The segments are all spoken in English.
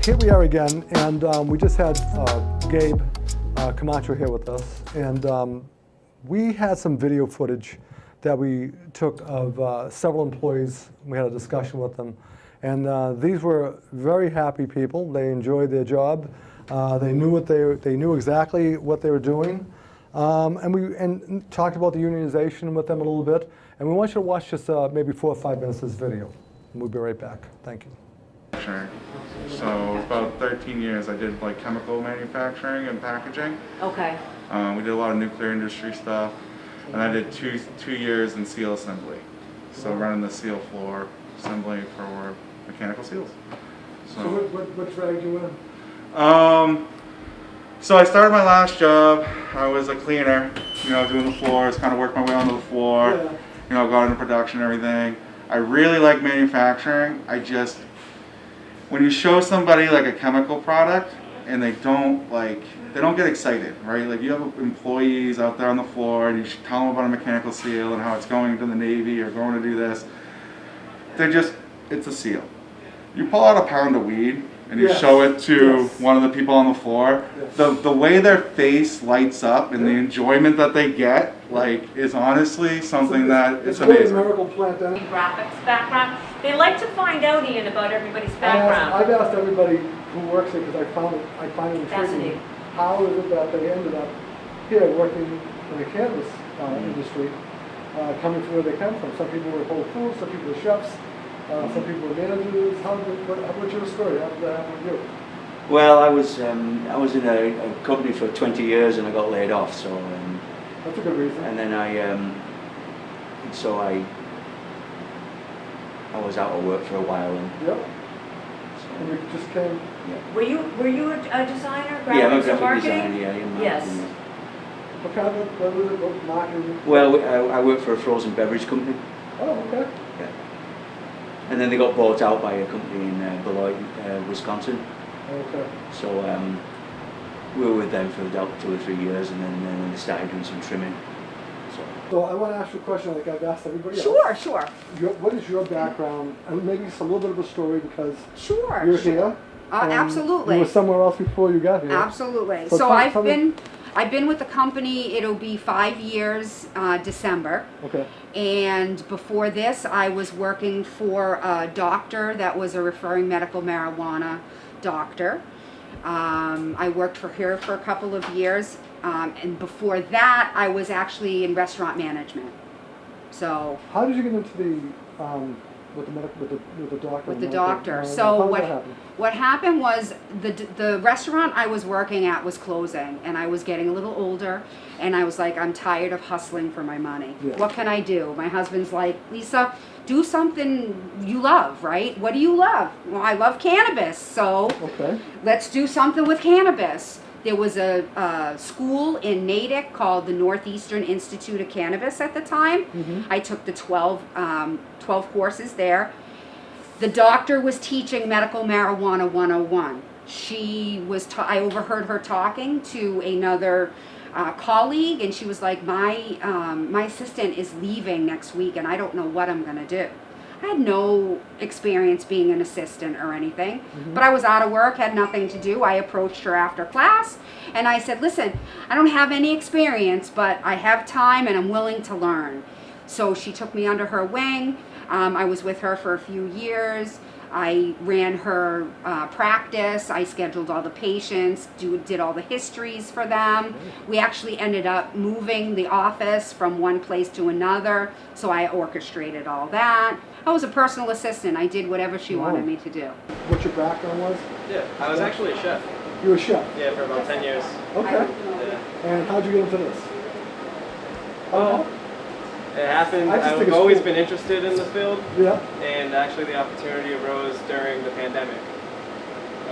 here we are again, and we just had Gabe Camacho here with us, and we had some video footage that we took of several employees. We had a discussion with them, and these were very happy people. They enjoyed their job. They knew exactly what they were doing, and we talked about the unionization with them a little bit. And we want you to watch just maybe 4 or 5 minutes of this video, and we'll be right back. Thank you. Sure. So about 13 years I did like chemical manufacturing and packaging. Okay. We did a lot of nuclear industry stuff, and I did two years in seal assembly. So running the seal floor, assembly for mechanical seals. So what dragged you in? So I started my last job. I was a cleaner, doing the floors, kind of worked my way onto the floor. Yeah. Got into production and everything. I really like manufacturing. When you show somebody like a chemical product and they don't get excited, right? Like you have employees out there on the floor and you should tell them about a mechanical seal and how it's going to the Navy or going to do this. It's a seal. You pull out a pound of weed and you show it to one of the people on the floor. The way their face lights up and the enjoyment that they get, is honestly something that it's amazing. It's a miracle plant then. Graphics background. They like to find out, Ian, about everybody's background. I've asked everybody who works here because I find it intriguing. How is it that they ended up here working in the cannabis industry, coming from where they come from? Some people were Whole Foods, some people were chefs, some people were managers. What's your story? How did that happen with you? Well, I was in a company for 20 years and I got laid off. So that's a good reason. And then I was out of work for a while. Yep. And you just came. Yeah. Were you a designer? Yeah, I'm a graphics graphic marketing? designer. Yeah. Yes. What kind of what was it? Marketing? Well, I work for a frozen beverage company. Oh, okay. Yeah. And then they got bought out by a company in Beloit, Wisconsin. Okay. So we were with them for about 2 or 3 years, and then they started doing some trimming. So I want to ask you a question like I've asked everybody else. Sure. What is your background? And maybe just a little bit of a story because Sure. you're here. Absolutely. You were somewhere else before you got here. Absolutely. So So I've been with the company, it'll be 5 years, December. Okay. And before this, I was working for a doctor that was a referring medical marijuana doctor. I worked for her for a couple of years. And before that, I was actually in restaurant management. So. How did you get into the with the doctor? With the doctor. How So did that happen? what happened was the restaurant I was working at was closing, and I was getting a little older, and I was like, I'm tired of hustling for my money. Yeah. What can I do? My husband's like, Lisa, do something you love, right? What do you love? Well, I love cannabis, so let's do something with cannabis. There was a school in Natick called the Northeastern Institute of Cannabis at the time. Mm-hmm. I took the 12 courses there. The doctor was teaching medical marijuana 101. I overheard her talking to another colleague, and she was like, my assistant is leaving next week, and I don't know what I'm gonna do. I had no experience being an assistant or anything, but I was out of work, had nothing to do. I approached her after class, and I said, listen, I don't have any experience, but I have time and I'm willing to learn. So she took me under her wing. I was with her for a few years. I ran her practice. I scheduled all the patients, did all the histories for them. We actually ended up moving the office from one place to another, so I orchestrated all that. I was a personal assistant. I did whatever she wanted me to do. What your background was? Yeah, I was actually a chef. You were a chef? Yeah, for about 10 years. Okay. Yeah. And how'd you get into this? It happened. I've always been interested in the field. Yeah. And actually the opportunity arose during the pandemic.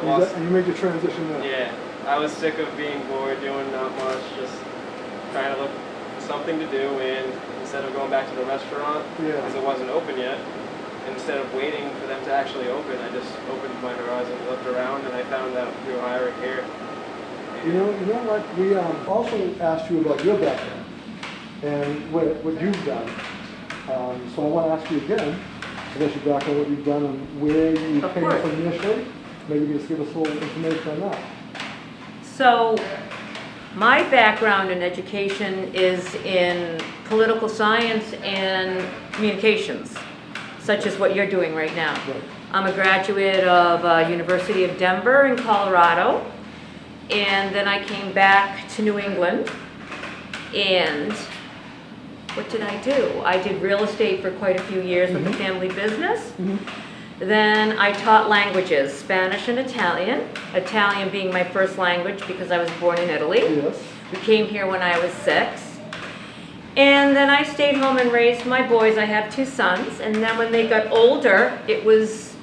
You made your transition there. Yeah. I was sick of being bored, doing not much, just trying to look for something to do, and instead of going back to the restaurant, because it wasn't open yet, instead of waiting for them to actually open, I just opened my horizon, looked around, and I found that we were hiring here. You know what? We also asked you about your background and what you've done. So I want to ask you again about your background, what you've done, and where you came from initially, maybe you just give us a little information on that. So, my background in education is in political science and communications, such as what you're doing right now. Right. I'm a graduate of University of Denver in Colorado, and then I came back to New England, and what did I do? I did real estate for quite a few years with the family business. Then I taught languages, Spanish and Italian, Italian being my first language because I was born in Italy. Yes. We came here when I was 6. And then I stayed home and raised my boys. I have 2 sons. And then when they got older, it was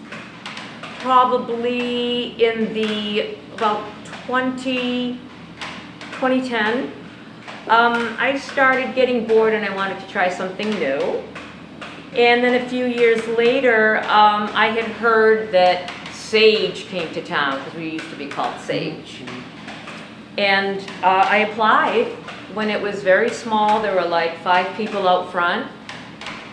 probably in the about 2010, I started getting bored and I wanted to try something new. And then a few years later, I had heard that Sage came to town, because we used to be called Sage. And I applied when it was very small. There were like 5 people out front.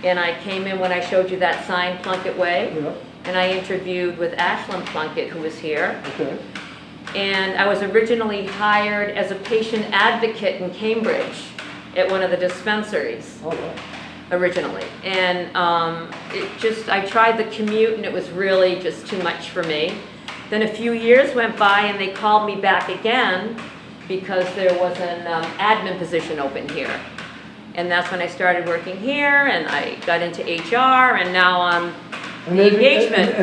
And I came in when I showed you that sign, Plunkett Way. Yeah. And I interviewed with Ashlyn Plunkett, who was here. Okay. And I was originally hired as a patient advocate in Cambridge at one of the dispensaries. All right. Originally, and I tried the commute and it was really just too much for me. Then a few years went by and they called me back again because there was an admin position open here. And that's when I started working here, and I got into HR, and now I'm the engagement.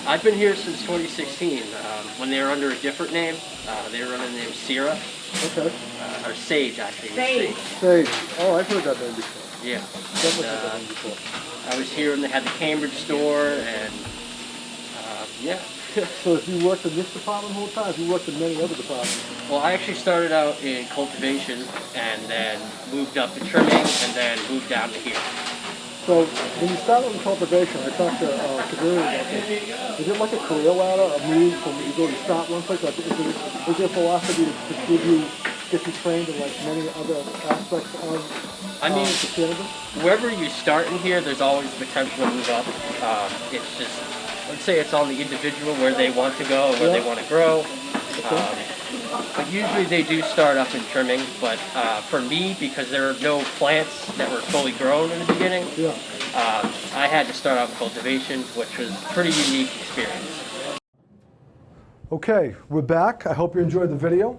I've been here since 2016, when they were under a different name. They were under the name Sira, Okay. or Sage actually. Sage. Sage. Oh, I've heard that name before. Yeah. Definitely heard that And, name before. I was here when they had the Cambridge store, and yeah. So if you worked in this department the whole time, if you worked in many other departments? Well, I actually started out in cultivation, and then moved up to trimming, and then moved down to here. So when you started in cultivation, I talked to Kabir about this. Is it like a career ladder, a move from you go to start one place? Like, is there a philosophy to get you trained in like many other aspects of cannabis? Wherever you start in here, there's always potential to move up. It's just, let's say it's on the individual where they want to go, where they want to grow. But usually they do start up in trimming, but for me, because there are no plants that were fully grown in the beginning, I had to start out in cultivation, which was a pretty unique experience. Okay, we're back. I hope you enjoyed the video.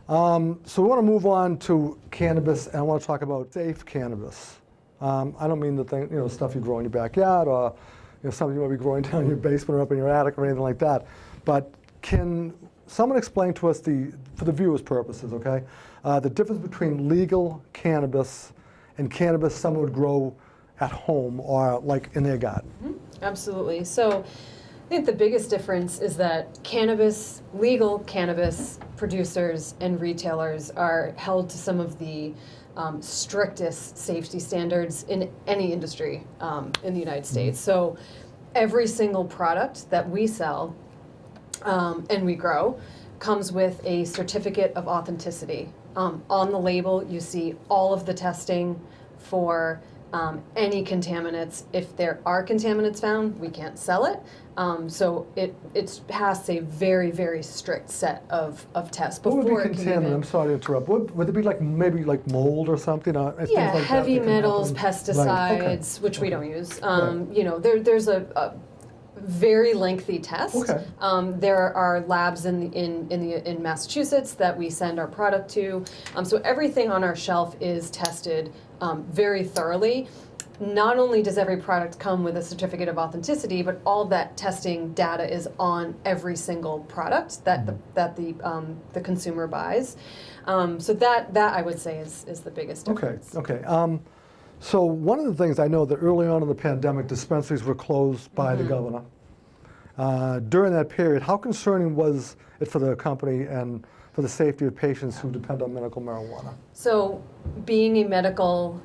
So we want to move on to cannabis, and I want to talk about safe cannabis. I don't mean the thing, stuff you grow in your backyard, or something you might be growing down in your basement or up in your attic or anything like that. But can someone explain to us, for the viewers' purposes, okay, the difference between legal cannabis and cannabis someone would grow at home or like in their garden? Absolutely. So I think the biggest difference is that legal cannabis producers and retailers are held to some of the strictest safety standards in any industry in the United States. So every single product that we sell and we grow comes with a certificate of authenticity. On the label, you see all of the testing for any contaminants. If there are contaminants found, we can't sell it. So it has a very, very strict set of tests before What would it be can contaminant? even... I'm sorry to interrupt. Would it be like maybe like mold or something? Things Yeah, like heavy that can metals, happen? pesticides, Right, okay. which we don't use. There's a very lengthy test. Okay. There are labs in Massachusetts that we send our product to. So everything on our shelf is tested very thoroughly. Not only does every product come with a certificate of authenticity, but all that testing data is on every single product that the consumer buys. So that I would say is the biggest difference. Okay. So one of the things I know that early on in the pandemic, dispensaries were closed by the governor. During that period, how concerning was it for the company and for the safety of patients who depend on medical marijuana? So being a medical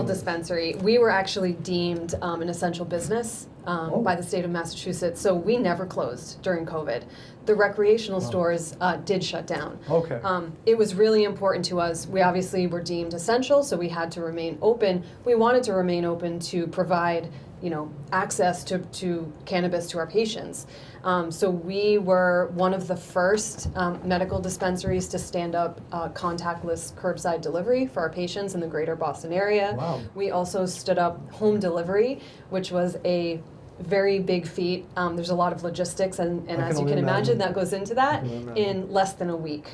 dispensary, we were actually deemed an essential business by the state of Massachusetts. So we never closed during COVID. The recreational stores did shut down. Okay. It was really important to us. We obviously were deemed essential, so we had to remain open. We wanted to remain open to provide access to cannabis to our patients. So we were one of the first medical dispensaries to stand up contactless curbside delivery for our patients in the greater Boston area. Wow. We also stood up home delivery, which was a very big feat. There's a lot of logistics, and I as can you can only imagine, imagine. that goes into that. I can only imagine. In less than a week,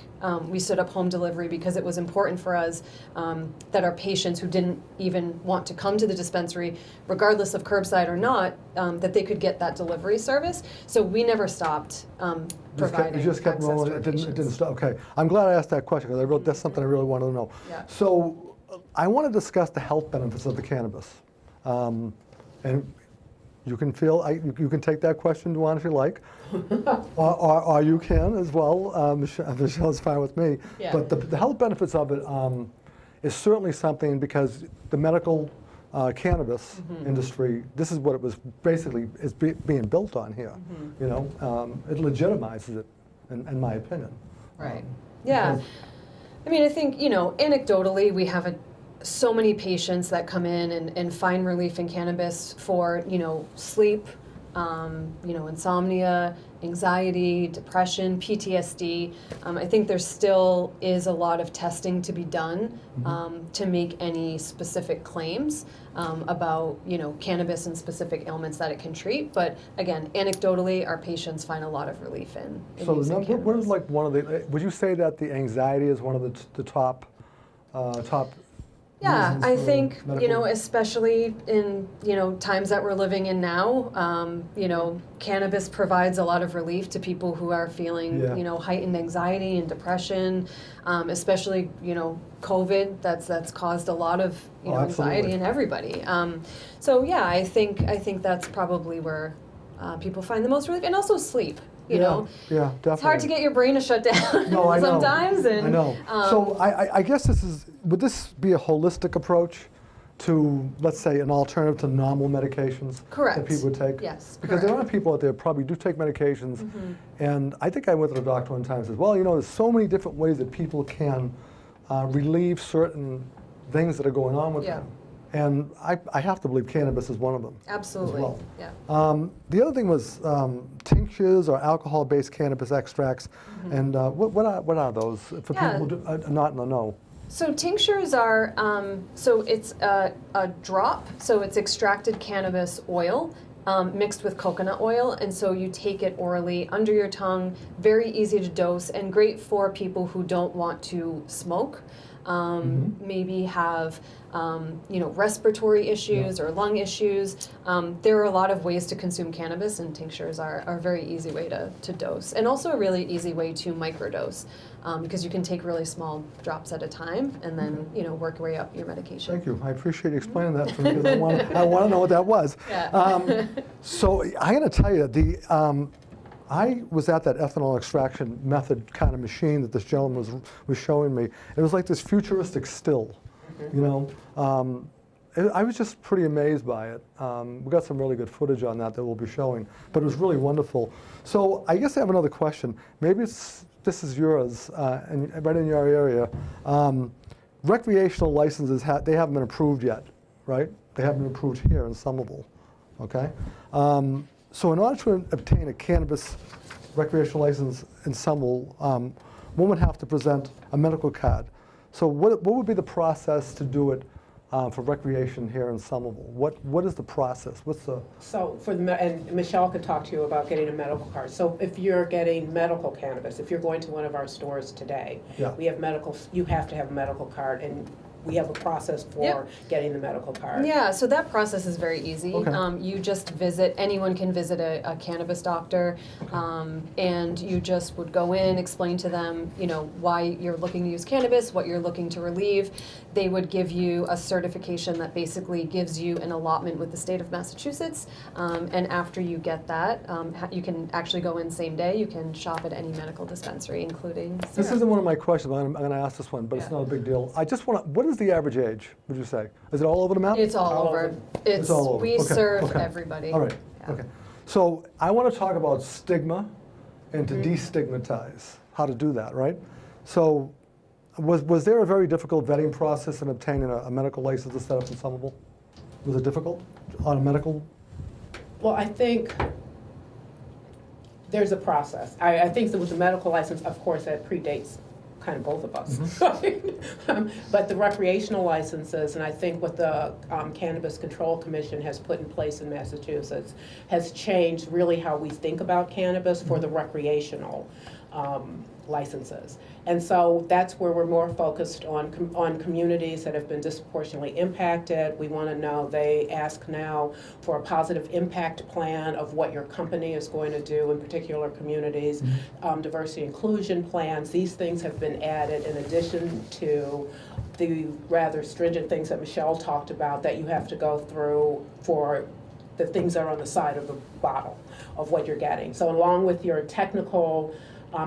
we stood up home delivery because it was important for us that our patients who didn't even want to come to the dispensary, regardless of curbside or not, that they could get that delivery service. So we never stopped providing You just kept access rolling, to our it didn't patients. stop. Okay, I'm glad I asked that question, because that's something I really wanted to know. Yeah. So I want to discuss the health benefits of the cannabis. And you can you can take that question, Dwan, if you like, or you can as well. Michelle's fine with me. Yeah. But the health benefits of it is certainly something, because the medical cannabis industry, this is what it was basically being built on here. You know, it legitimizes it, in my opinion. Right. Yeah. I mean, I think, anecdotally, we have so many patients that come in and find relief in cannabis for, sleep, insomnia, anxiety, depression, PTSD. I think there still is a lot of testing to be done to make any specific claims about, cannabis and specific ailments that it can treat. But again, anecdotally, our patients find a lot of relief in So using what is cannabis. like one of the? Would you say that the anxiety is one of the top? Yeah, reasons I for think, medical- especially in, times that we're living in now, cannabis provides a lot of relief to people who are feeling, Yeah. heightened anxiety and depression, especially, COVID, that's caused a lot of, Oh, anxiety absolutely. in everybody. So yeah, I think that's probably where people find the most relief, and also sleep, you know. Yeah, definitely. It's hard to get your brain to shut down No, I know. sometimes, and I know. So I guess would this be a holistic approach to, let's say, an alternative to normal medications Correct. that people would take? Yes, Because there are correct. people out there who probably do take medications, and I think I went to the doctor one time and said, well, there's so many different ways that people can relieve certain things that are going on with Yeah. them. And I have to believe cannabis is one of them. Absolutely, well. yeah. The other thing was tinctures or alcohol-based cannabis extracts, and what are those for Yeah. people who are not in the know? So tinctures are, so it's a drop, so it's extracted cannabis oil mixed with coconut oil, and so you take it orally under your tongue, very easy to dose, and great for people who don't want to smoke, maybe have respiratory issues or lung issues. There are a lot of ways to consume cannabis, and tinctures are a very easy way to dose, and also a really easy way to microdose, because you can take really small drops at a time and then work your way up your medication. Thank you. I appreciate you explaining that for me, because I want to know what that was. Yeah. So I got to tell you, I was at that ethanol extraction method kind of machine that this gentleman was showing me. It was like this futuristic still, I was just pretty amazed by it. We got some really good footage on that we'll be showing, but it was really wonderful. So I guess I have another question. Maybe this is yours, and right in your area. Recreational licenses, they haven't been approved yet, right? They haven't been approved here in Somerville, okay? So in order to obtain a cannabis recreational license in Somerville, one would have to present a medical card. So what would be the process to do it for recreation here in Somerville? What is the process? What's the? So and Michelle could talk to you about getting a medical card. So if you're getting medical cannabis, if you're going to one of our stores today, Yeah. we have you have to have a medical card, and we have a process for Yeah. getting the medical card. Yeah, so that process is very easy. Okay. You just anyone can visit a cannabis doctor, and you just would go in, explain to them, why you're looking to use cannabis, what you're looking to relieve. They would give you a certification that basically gives you an allotment with the state of Massachusetts, and after you get that, you can actually go in same day. You can shop at any medical dispensary, including Sira. This isn't one of my questions, but I'm going to ask this one, but it's Yeah. not a big deal. I just want to, what is the average age, would you say? Is it all over the map? It's all All over. over. It's all over. We Okay, serve okay. everybody. All right, Yeah. okay. So I want to talk about stigma and to destigmatize, how to do that, right? So was there a very difficult vetting process in obtaining a medical license to set up in Somerville? Was it difficult on a medical Well, I think there's a process. I think that with the medical license, of course, that predates kind of both of us. But the recreational licenses, and I think what the Cannabis Control Commission has put in place in Massachusetts has changed really how we think about cannabis for the recreational licenses. And so that's where we're more focused on communities that have been disproportionately impacted. We want to know, they ask now for a positive impact plan of what your company is going to do in particular communities, diversity inclusion plans. These things have been added in addition to the rather stringent things that Michelle talked about that you have to go through for the things that are on the side of the bottle of what you're getting. So along with your technical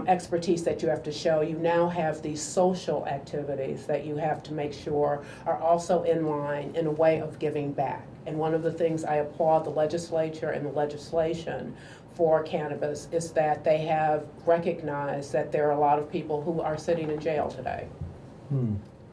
expertise that you have to show, you now have these social activities that you have to make sure are also in line in a way of giving back. And one of the things I applaud the legislature and the legislation for cannabis is that they have recognized that there are a lot of people who are sitting in jail today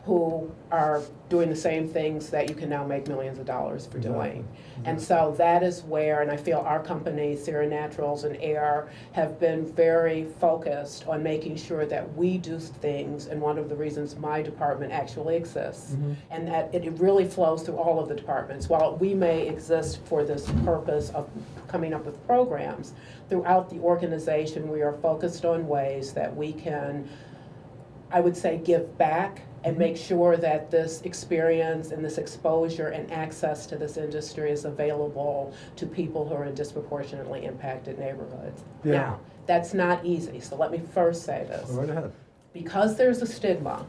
who are doing the same things that you can now make millions of dollars for doing. And so that is where, and I feel our company, Sira Naturals and AIR, have been very focused on making sure that we do things, and one of the reasons my department actually exists, and that it really flows through all of the departments. While we may exist for this purpose of coming up with programs, throughout the organization we are focused on ways that we can, I would say, give back and make sure that this experience and this exposure and access to this industry is available to people who are in disproportionately impacted neighborhoods. Yeah. Now, that's not easy, so let me first say this. Go right ahead. Because there's a stigma,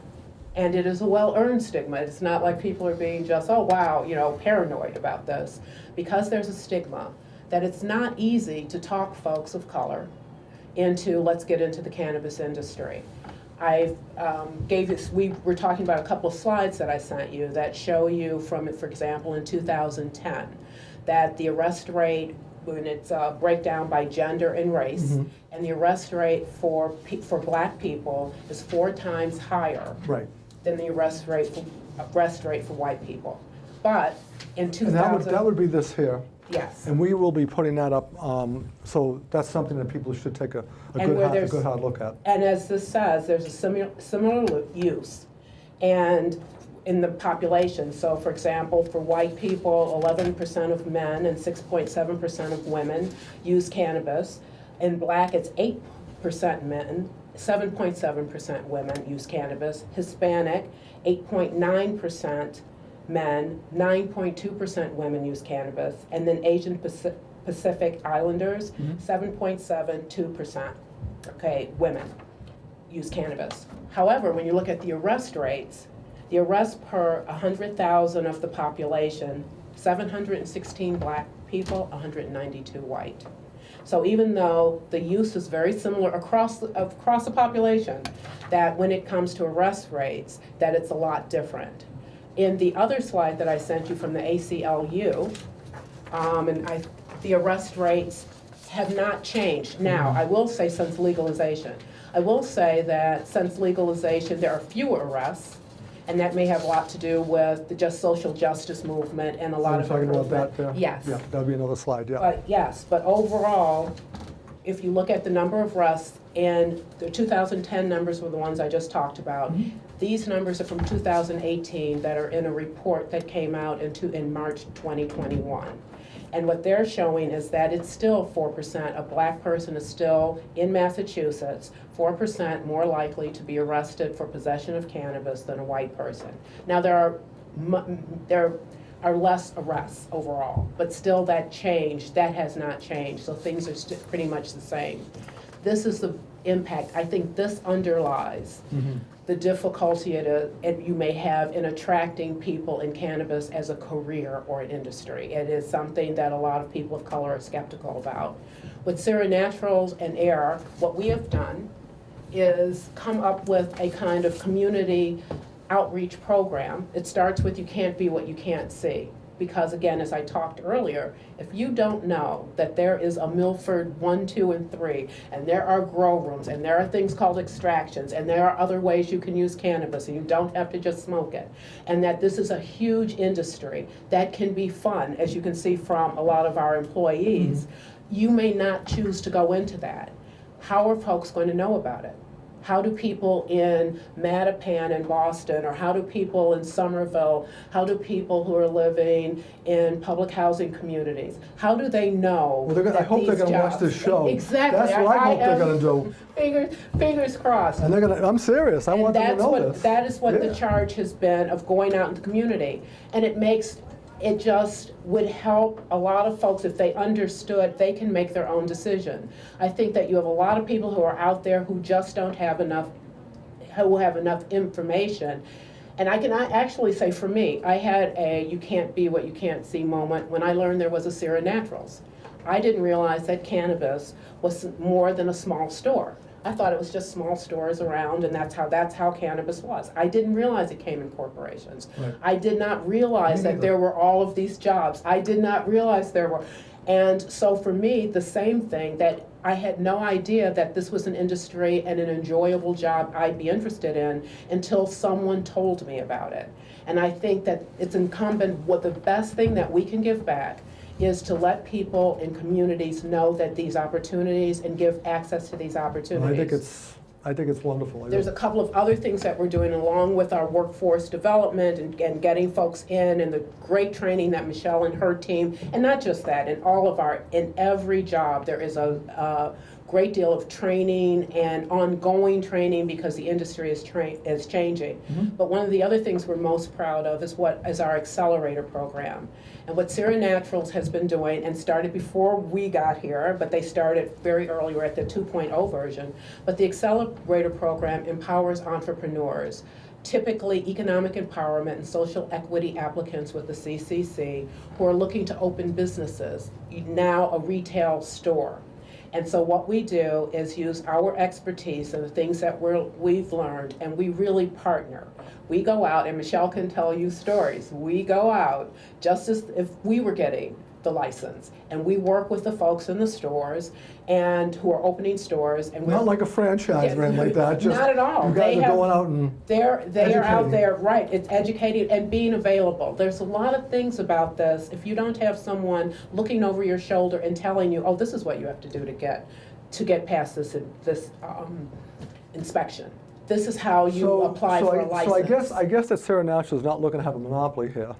and it is a well-earned stigma, it's not like people are being just, oh wow, you know, paranoid about this. Because there's a stigma, that it's not easy to talk folks of color into, let's get into the cannabis industry. I gave this, we were talking about a couple of slides that I sent you that show you from, for example, in 2010, that the arrest rate, when it's a breakdown by gender and race, and the arrest rate for black people is 4 times higher than the arrest rate for white people. But in 2000, and that would be this here. Yes. And we will be putting that up, so that's something that people should take a good hard look at. And as this says, there's a similar use and in the population. So for example, for white people, 11% of men and 6.7% of women use cannabis. In black, it's 8% men, 7.7% women use cannabis. Hispanic, 8.9% men, 9.2% women use cannabis, and then Asian Pacific Islanders, 7.72%, women use cannabis. However, when you look at the arrest rates, the arrests per 100,000 of the population, 716 black people, 192 white. So even though the use is very similar across the population, that when it comes to arrest rates, that it's a lot different. In the other slide that I sent you from the ACLU, the arrest rates have not changed. Now, I will say since legalization. I will say that since legalization, there are fewer arrests, and that may have a lot to do with the just social justice movement and a lot of talking about movement. that there? Yes. Yeah, that'll be another slide, yeah. But yes, but overall, if you look at the number of arrests, and the 2010 numbers were the ones I just talked about. These numbers are from 2018 that are in a report that came out in March 2021. And what they're showing is that it's still 4%. A black person is still, in Massachusetts, 4% more likely to be arrested for possession of cannabis than a white person. Now, there are less arrests overall, but still that has not changed. So things are pretty much the same. This is the impact. I think this underlies the difficulty you may have in attracting people in cannabis as a career or an industry. It is something that a lot of people of color are skeptical about. With Sira Naturals and AIR, what we have done is come up with a kind of community outreach program. It starts with you can't be what you can't see. because again, as I talked earlier, if you don't know that there is a Milford 1, 2, and 3, and there are grow rooms, and there are things called extractions, and there are other ways you can use cannabis, and you don't have to just smoke it, and that this is a huge industry that can be fun, as you can see from a lot of our employees, you may not choose to go into that. How are folks going to know about it? How do people in Mattapan and Boston, or how do people in Somerville, how do people who are living in public housing communities, how do they know? Well, I hope they're gonna watch this show. Exactly. That's what I hope they're gonna do. Fingers crossed. And they're gonna, I'm serious, I want them to know this. That is what Yeah. the charge has been of going out in the community. And it just would help a lot of folks if they understood they can make their own decision. I think that you have a lot of people who are out there who just don't have enough, who have enough information. And I can actually say for me, I had a you can't be what you can't see moment when I learned there was a Sira Naturals. I didn't realize that cannabis was more than a small store. I thought it was just small stores around, and that's how cannabis was. I didn't realize it came in corporations. Right. I did not realize that there were all of these jobs. I did not realize there were. And so for me, the same thing, that I had no idea that this was an industry and an enjoyable job I'd be interested in until someone told me about it. And I think that it's incumbent, what the best thing that we can give back is to let people in communities know that these opportunities and give access to these opportunities. I think it's wonderful. There's a couple of other things that we're doing along with our workforce development and getting folks in, and the great training that Michelle and her team, and not just that, in every job there is a great deal of training and ongoing training because the industry is changing. Mm-hmm. But one of the other things we're most proud of is our accelerator program. And what Sira Naturals has been doing, and started before we got here, but they started very early, we're at the 2.0 version, but the accelerator program empowers entrepreneurs, typically economic empowerment and social equity applicants with the CCC, who are looking to open businesses, now a retail store. And so what we do is use our expertise and the things that we've learned, and we really partner. We go out, and Michelle can tell you stories. We go out just as if we were getting the license, and we work with the folks in the stores and who are opening stores. And Not like a franchise or anything like that. Just not at all. You guys are going out and they are out educating. there, right? It's educating and being available. There's a lot of things about this. If you don't have someone looking over your shoulder and telling you, oh, this is what you have to do to get past this inspection. This is how you apply for a license. So I guess that Sira Naturals is not looking to have a monopoly here,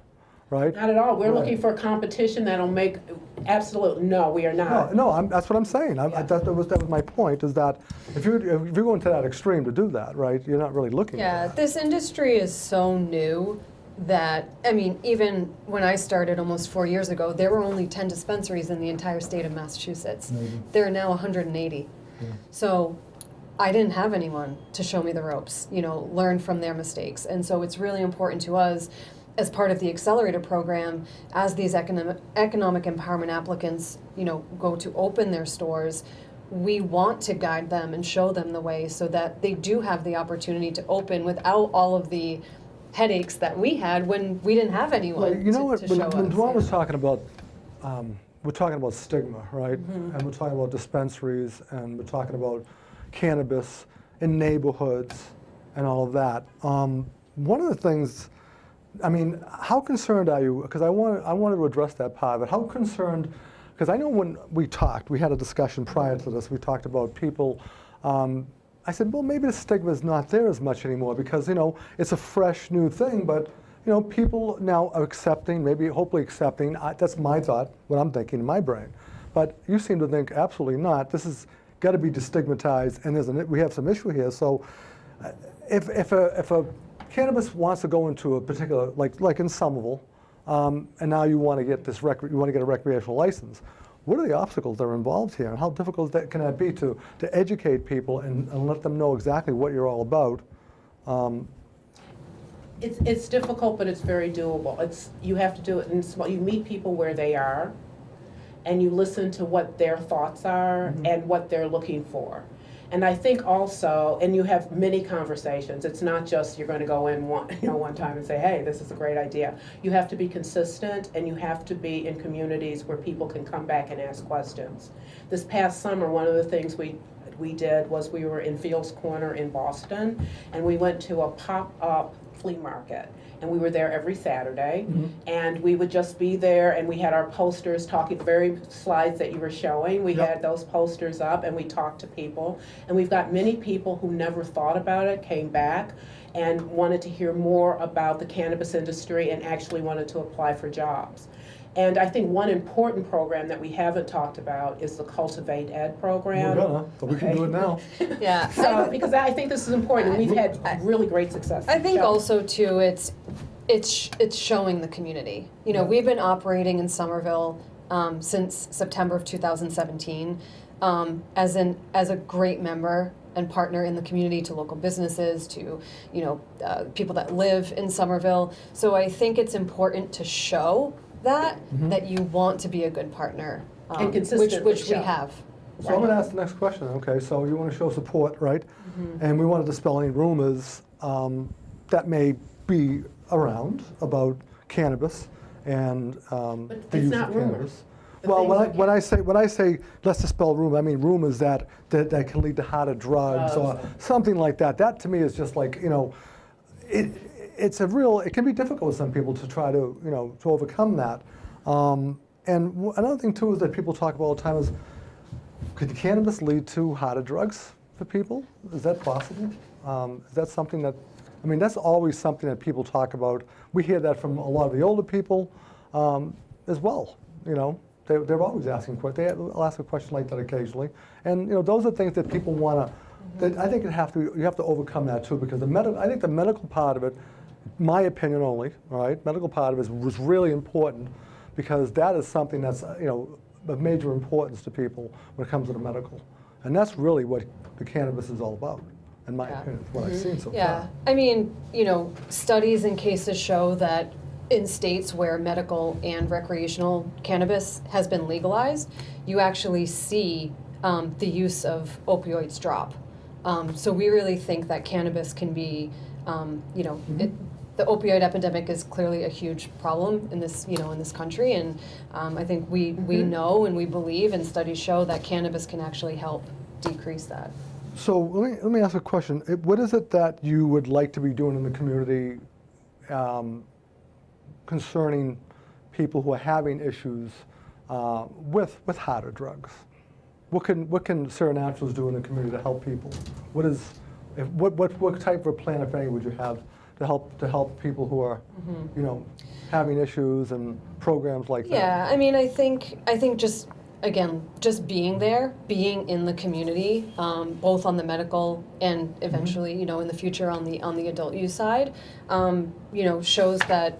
right? Not at all. We're Right. looking for a competition that'll make, absolutely, no, we are not. No, that's what I'm saying. That was my point, is that if you're going to that extreme to do that, right, you're not really looking Yeah, at that. this industry is so new that, I mean, even when I started almost 4 years ago, there were only 10 dispensaries in the entire state of Massachusetts. There are now 180. So I didn't have anyone to show me the ropes, learn from their mistakes. And so it's really important to us, as part of the accelerator program, as these economic empowerment applicants, go to open their stores, we want to guide them and show them the way so that they do have the opportunity to open without all of the headaches that we had when we didn't have anyone Well, you know what, to show when us. Dwan was talking about, we're talking about stigma, right? And we're talking about dispensaries, and we're talking about cannabis in neighborhoods and all of that. One of the things, I mean, how concerned are you? Because I wanted to address that part of it. How concerned? Because I know when we had a discussion prior to this. We talked about people. I said, well, maybe the stigma is not there as much anymore because it's a fresh new thing. But people now are accepting, maybe hopefully accepting. That's my thought, what I'm thinking in my brain. But you seem to think absolutely not. This has got to be destigmatized, and we have some issue here. So, if a cannabis wants to go into a particular, like in Somerville, and now you want to get a recreational license, what are the obstacles that are involved here, and how difficult can that be to educate people and let them know exactly what you're all about? It's difficult, but it's very doable. You have to do it in small. You meet people where they are, and you listen to what their thoughts are and what they're looking for. And I think also, and you have many conversations, it's not just you're going to go in one time and say, hey, this is a great idea. You have to be consistent, and you have to be in communities where people can come back and ask questions. This past summer, one of the things we did was we were in Fields Corner in Boston, and we went to a pop-up flea market. And we were there every Saturday, and we would just be there, and we had our posters talking, the very slides that you were showing, we had those posters up, and we talked to people. And we've got many people who never thought about it, came back, and wanted to hear more about the cannabis industry and actually wanted to apply for jobs. And I think one important program that we haven't talked about is the Cultivate Ed program. We're gonna, but we can do it now. Yeah. So, because I think this is important, and we've had really great success. I think Michelle? also too, it's showing the community. You know, we've been operating in Somerville since September of 2017 as a great member and partner in the community to local businesses, to people that live in Somerville. So I think it's important to show that you want to be a good partner, And consistently which we show. have. So I'm going to ask the next question. Okay, so you want to show support, right? And we want to dispel any rumors that may be around about cannabis and the it's use not of rumors. cannabis. The Well, things when I say let's dispel rumors, I mean rumors that can lead to harder drugs or something like that. That to me is just like it can be difficult with some people to try to to overcome that. And another thing too is that people talk about all the time is, could cannabis lead to harder drugs for people? Is that possible? Is that something that, I mean, that's always something that people talk about. We hear that from a lot of the older people as well. They're always asking questions. They'll ask a question like that occasionally. And those are things that people want to. That I think you have to overcome that too, because I think the medical part of it, my opinion only, all right, medical part of it was really important, because that is something that's of major importance to people when it comes to the medical, and that's really what the cannabis is all about, in my opinion, what I've seen so far. I mean, studies and cases show that in states where medical and recreational cannabis has been legalized, you actually see the use of opioids drop. So we really think that cannabis can be, the opioid epidemic is clearly a huge problem in this, in this country, and I think we know and we believe, and studies show that cannabis can actually help decrease that. So let me ask a question. What is it that you would like to be doing in the community concerning people who are having issues with harder drugs? What can Sira Naturals do in the community to help people? What type of a plan, if any, would you have to help people who are having issues and programs like that? Yeah, I mean, I think just being there, being in the community, both on the medical and eventually, in the future on the adult use side, shows that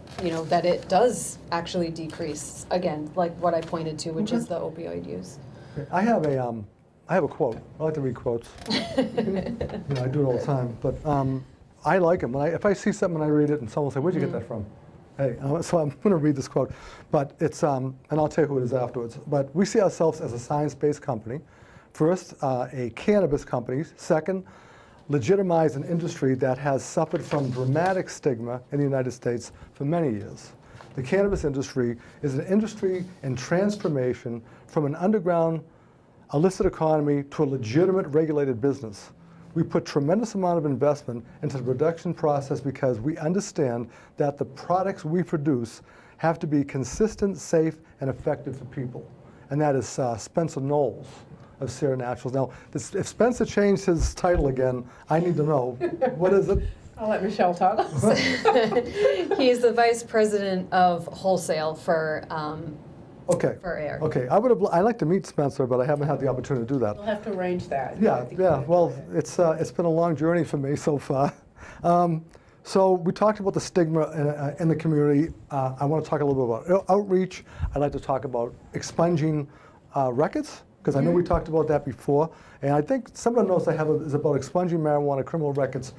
that it does actually decrease, again, like what I pointed to, which is the opioid use. I have a quote. I like to read quotes. I do it all the time, but I like them. If I see something and I read it, and someone will say, "Where'd you get that from?" Hey, so I'm going to read this quote, but it's and I'll tell you who it is afterwards. But we see ourselves as a science-based company. First, a cannabis company. Second, legitimize an industry that has suffered from dramatic stigma in the United States for many years. The cannabis industry is an industry in transformation from an underground illicit economy to a legitimate regulated business. We put tremendous amount of investment into the production process because we understand that the products we produce have to be consistent, safe, and effective for people. And that is Spencer Knowles of Sira Naturals. Now, if Spencer changed his title again, I need to know. What is it? I'll let Michelle talk. He's the vice president of wholesale for air. Okay, I'd like to meet Spencer, but I haven't had the opportunity to do that. We'll have to arrange that. Yeah. Well, it's been a long journey for me so far. So we talked about the stigma in the community. I want to talk a little bit about outreach. I'd like to talk about expunging records, because I know we talked about that before. And I think some of the notes I have is about expunging marijuana, criminal records,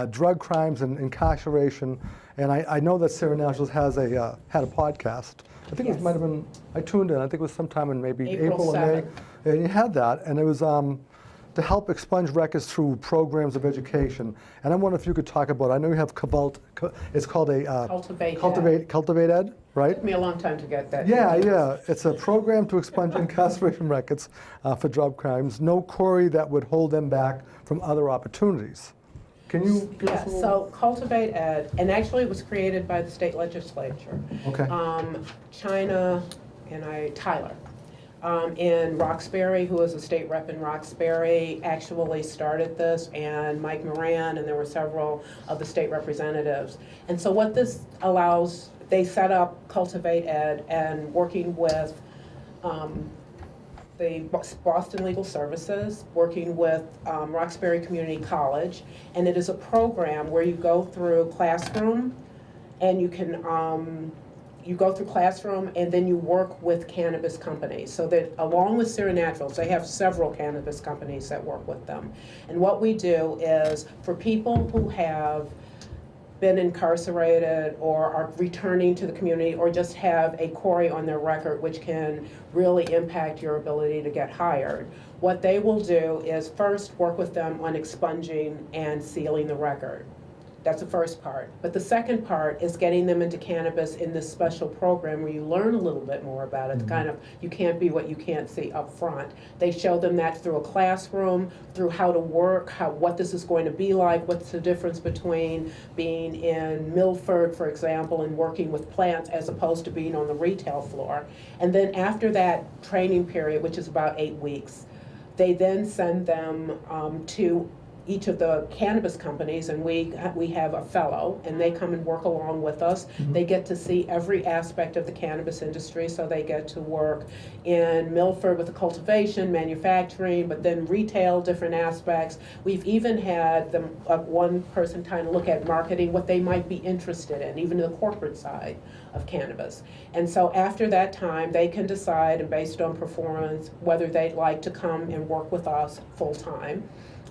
drug crimes, and incarceration. And I know that Sira Naturals has had a podcast. I think it might have been, I tuned in, I think it was sometime in maybe April or May. And you had that, and it was to help expunge records through programs of education. And I wonder if you could talk about, I know you have it's called a Cultivate Ed, right? Took me a long time to get that. Yeah. It's a program to expunge incarceration records for drug crimes. No query that would hold them back from other opportunities. Can you give us a Yeah, little? so Cultivate Ed, and actually it was created by the state legislature. Okay. Tyler. In Roxbury, who was a state rep in Roxbury, actually started this, and Mike Moran, and there were several of the state representatives. And so what this allows, they set up Cultivate Ed and working with the Boston Legal Services, working with Roxbury Community College, and it is a program where you go through classroom, and you can you go through classroom and then you work with cannabis companies. So that along with Sira Naturals, they have several cannabis companies that work with them. And what we do is for people who have been incarcerated or are returning to the community or just have a query on their record which can really impact your ability to get hired, what they will do is first work with them on expunging and sealing the record. That's the first part. But the second part is getting them into cannabis in this special program where you learn a little bit more about it. Kind of, you can't be what you can't see up front. They show them that through a classroom, through how to work, what this is going to be like, what's the difference between being in Milford, for example, and working with plants as opposed to being on the retail floor. And then after that training period, which is about 8 weeks, they then send them to each of the cannabis companies, and we have a fellow, and they come and work along with us. They get to see every aspect of the cannabis industry, so they get to work in Milford with the cultivation, manufacturing, but then retail, different aspects. We've even had them, one person kind of look at marketing, what they might be interested in, even the corporate side of cannabis. And so after that time, they can decide, and based on performance, whether they'd like to come and work with us full-time.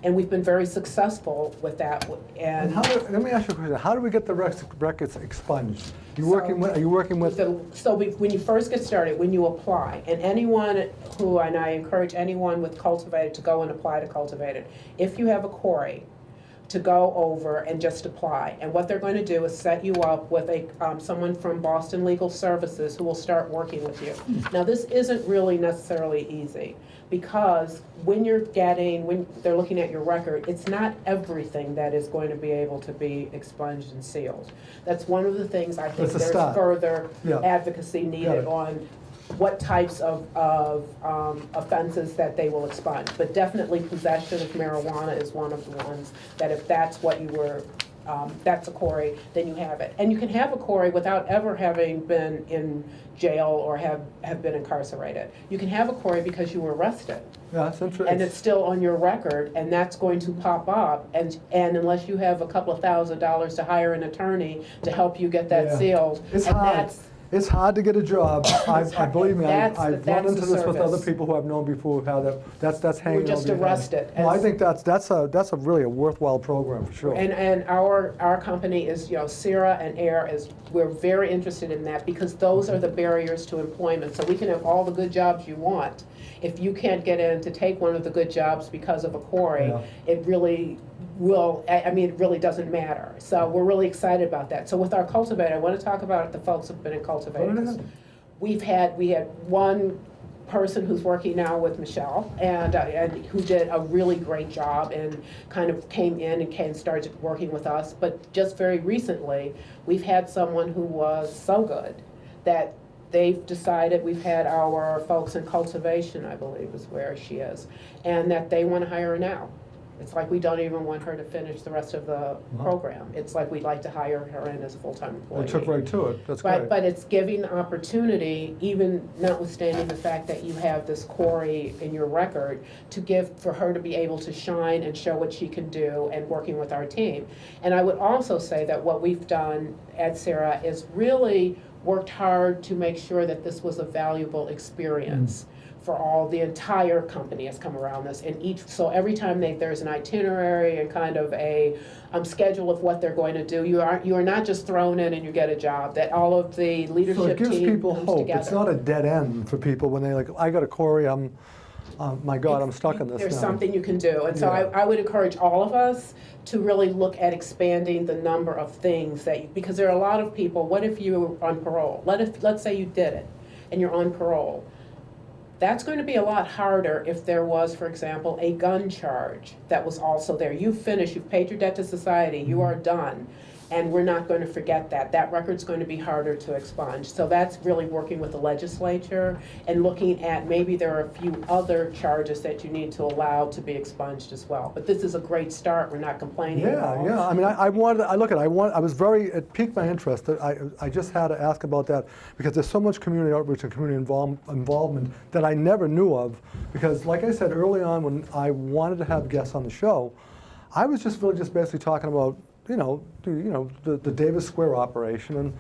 And we've been very successful with that. And Let me ask you a question. How do we get the records expunged? Are you working with? When you first get started, when you apply, and I encourage anyone with Cultivated to go and apply to Cultivated. If you have a query, to go over and just apply. And what they're going to do is set you up with someone from Boston Legal Services who will start working with you. Now, this isn't really necessarily easy, because when they're looking at your record, it's not everything that is going to be able to be expunged and sealed. That's one of the things I think there's further advocacy needed on what types of offenses that they will expunge. But definitely possession of marijuana is one of the ones that if that's what you were, that's a query, then you have it. And you can have a query without ever having been in jail or have been incarcerated. You can have a query because you were arrested. Yeah, that's interesting. And it's still on your record, and that's going to pop up, and unless you have a couple of $1,000s to hire an attorney to help you get that sealed. It's hard. It's hard to get a job. I believe me, I've run into this with other people who I've known before who have that. That's hanging over your head. We're just arrested. Well, I think that's a really a worthwhile program for sure. And our company is, Sira and Air we're very interested in that, because those are the barriers to employment. So we can have all the good jobs you want. If you can't get in to take one of the good jobs because of a query, it really it really doesn't matter. So we're really excited about that. So with our cultivator, I want to talk about the folks who've been in cultivators. We had one person who's working now with Michelle, and who did a really great job and kind of came in and started working with us. But just very recently, we've had someone who was so good that they've decided, we've had our folks in cultivation, I believe is where she is, and that they want to hire her now. It's like we don't even want her to finish the rest of the program. It's like we'd like to hire her in as a full-time employee. They took right to it. That's great. But it's giving the opportunity, even notwithstanding the fact that you have this query in your record, for her to be able to shine and show what she can do and working with our team. And I would also say that what we've done at Sira is really worked hard to make sure that this was a valuable experience. For the entire company has come around this, and so every time there's an itinerary and kind of a schedule of what they're going to do, you are not just thrown in and you get a job. That all of the leadership team So it gives people comes hope. together. It's not a dead end for people when they I got a query, I'm My God, I'm stuck in this There's now. something you can do. And so Yeah. I would encourage all of us to really look at expanding the number of things that, because there are a lot of people, what if you were on parole? Let's say you did it and you're on parole. That's going to be a lot harder if there was, for example, a gun charge that was also there. You've finished, you've paid your debt to society, you are done. And we're not going to forget that. That record's going to be harder to expunge. So that's really working with the legislature and looking at maybe there are a few other charges that you need to allow to be expunged as well. But this is a great start. We're not complaining at all. Yeah. I mean, I was piqued my interest. I just had to ask about that because there's so much community outreach and community involvement that I never knew of. Because, like I said early on, when I wanted to have guests on the show, I was just basically talking about the Davis Square operation and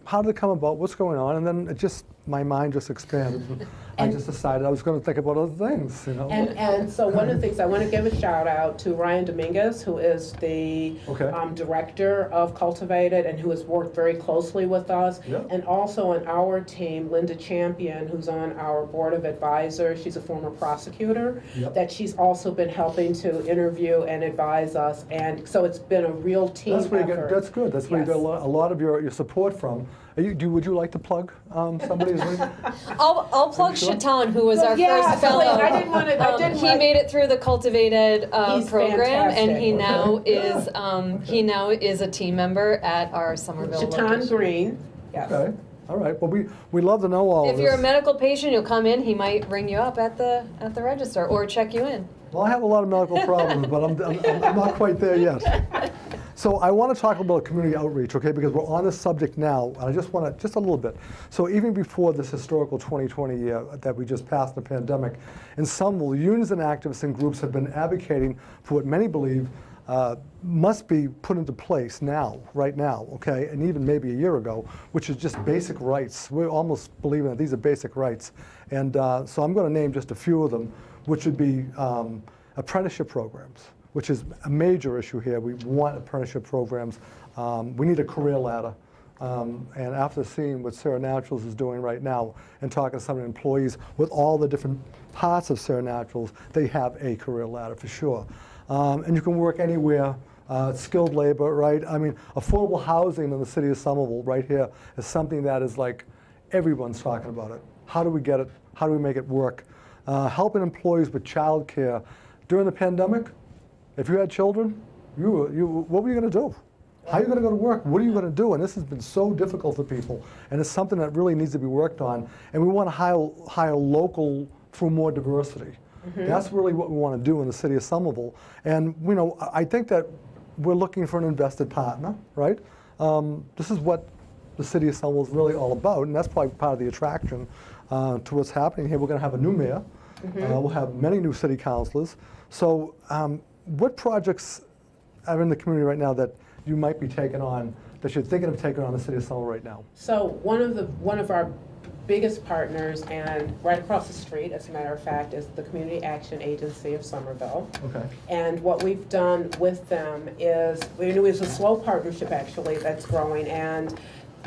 how did it come about, what's going on, and then my mind just expanded. I just decided I was going to think about other things, And so one of the things, I want to give a shout out to Ryan Dominguez, who is the director of Cultivated and who has worked very closely with us. Yep. And also on our team, Linda Champion, who's on our board of advisors. She's a former prosecutor, Yep. that she's also been helping to interview and advise us. And so it's been a real team effort. That's good. That's where you get a lot of your support from. Would you like to plug somebody's I'll plug Sure. Shaitan, who was our Yeah, first fellow. I didn't want to. He made it through the Cultivated He's program, and fantastic. he now is a team member at our Somerville Shaitan location. Green, yes. Okay. All right. Well, we love to know all If of you're a this. medical patient, you'll come in. He might ring you up at the register or check you in. Well, I have a lot of medical problems, but I'm not quite there yet. So I want to talk about community outreach, okay, because we're on this subject now, and I just want to, just a little bit. So even before this historical 2020 year that we just passed the pandemic, in Somerville, unions and activists and groups have been advocating for what many believe must be put into place now, right now, okay, and even maybe a year ago, which is just basic rights. We're almost believing that these are basic rights. And so I'm going to name just a few of them, which would be apprenticeship programs, which is a major issue here. We want apprenticeship programs. We need a career ladder. And after seeing what Sira Naturals is doing right now and talking to some of the employees with all the different parts of Sira Naturals, they have a career ladder for sure. And you can work anywhere, skilled labor, right? I mean, affordable housing in the city of Somerville right here is something that is like everyone's talking about it. How do we get it? How do we make it work? Helping employees with child care. During the pandemic, if you had children, what were you going to do? How are you going to go to work? What are you going to do? And this has been so difficult for people, and it's something that really needs to be worked on. And we want to hire local through more diversity. Mm-hmm. That's really what we want to do in the city of Somerville. And I think that we're looking for an invested partner, right? This is what the city of Somerville is really all about, and that's probably part of the attraction to what's happening here. We're going to have a new mayor. Mm-hmm. We'll have many new city councilors. So what projects are in the community right now that you might be taking on, that you're thinking of taking on the city of Somerville right now? So one of our biggest partners, and right across the street, as a matter of fact, is the Community Action Agency of Somerville. Okay. And what we've done with them is, it's a slow partnership actually that's growing, and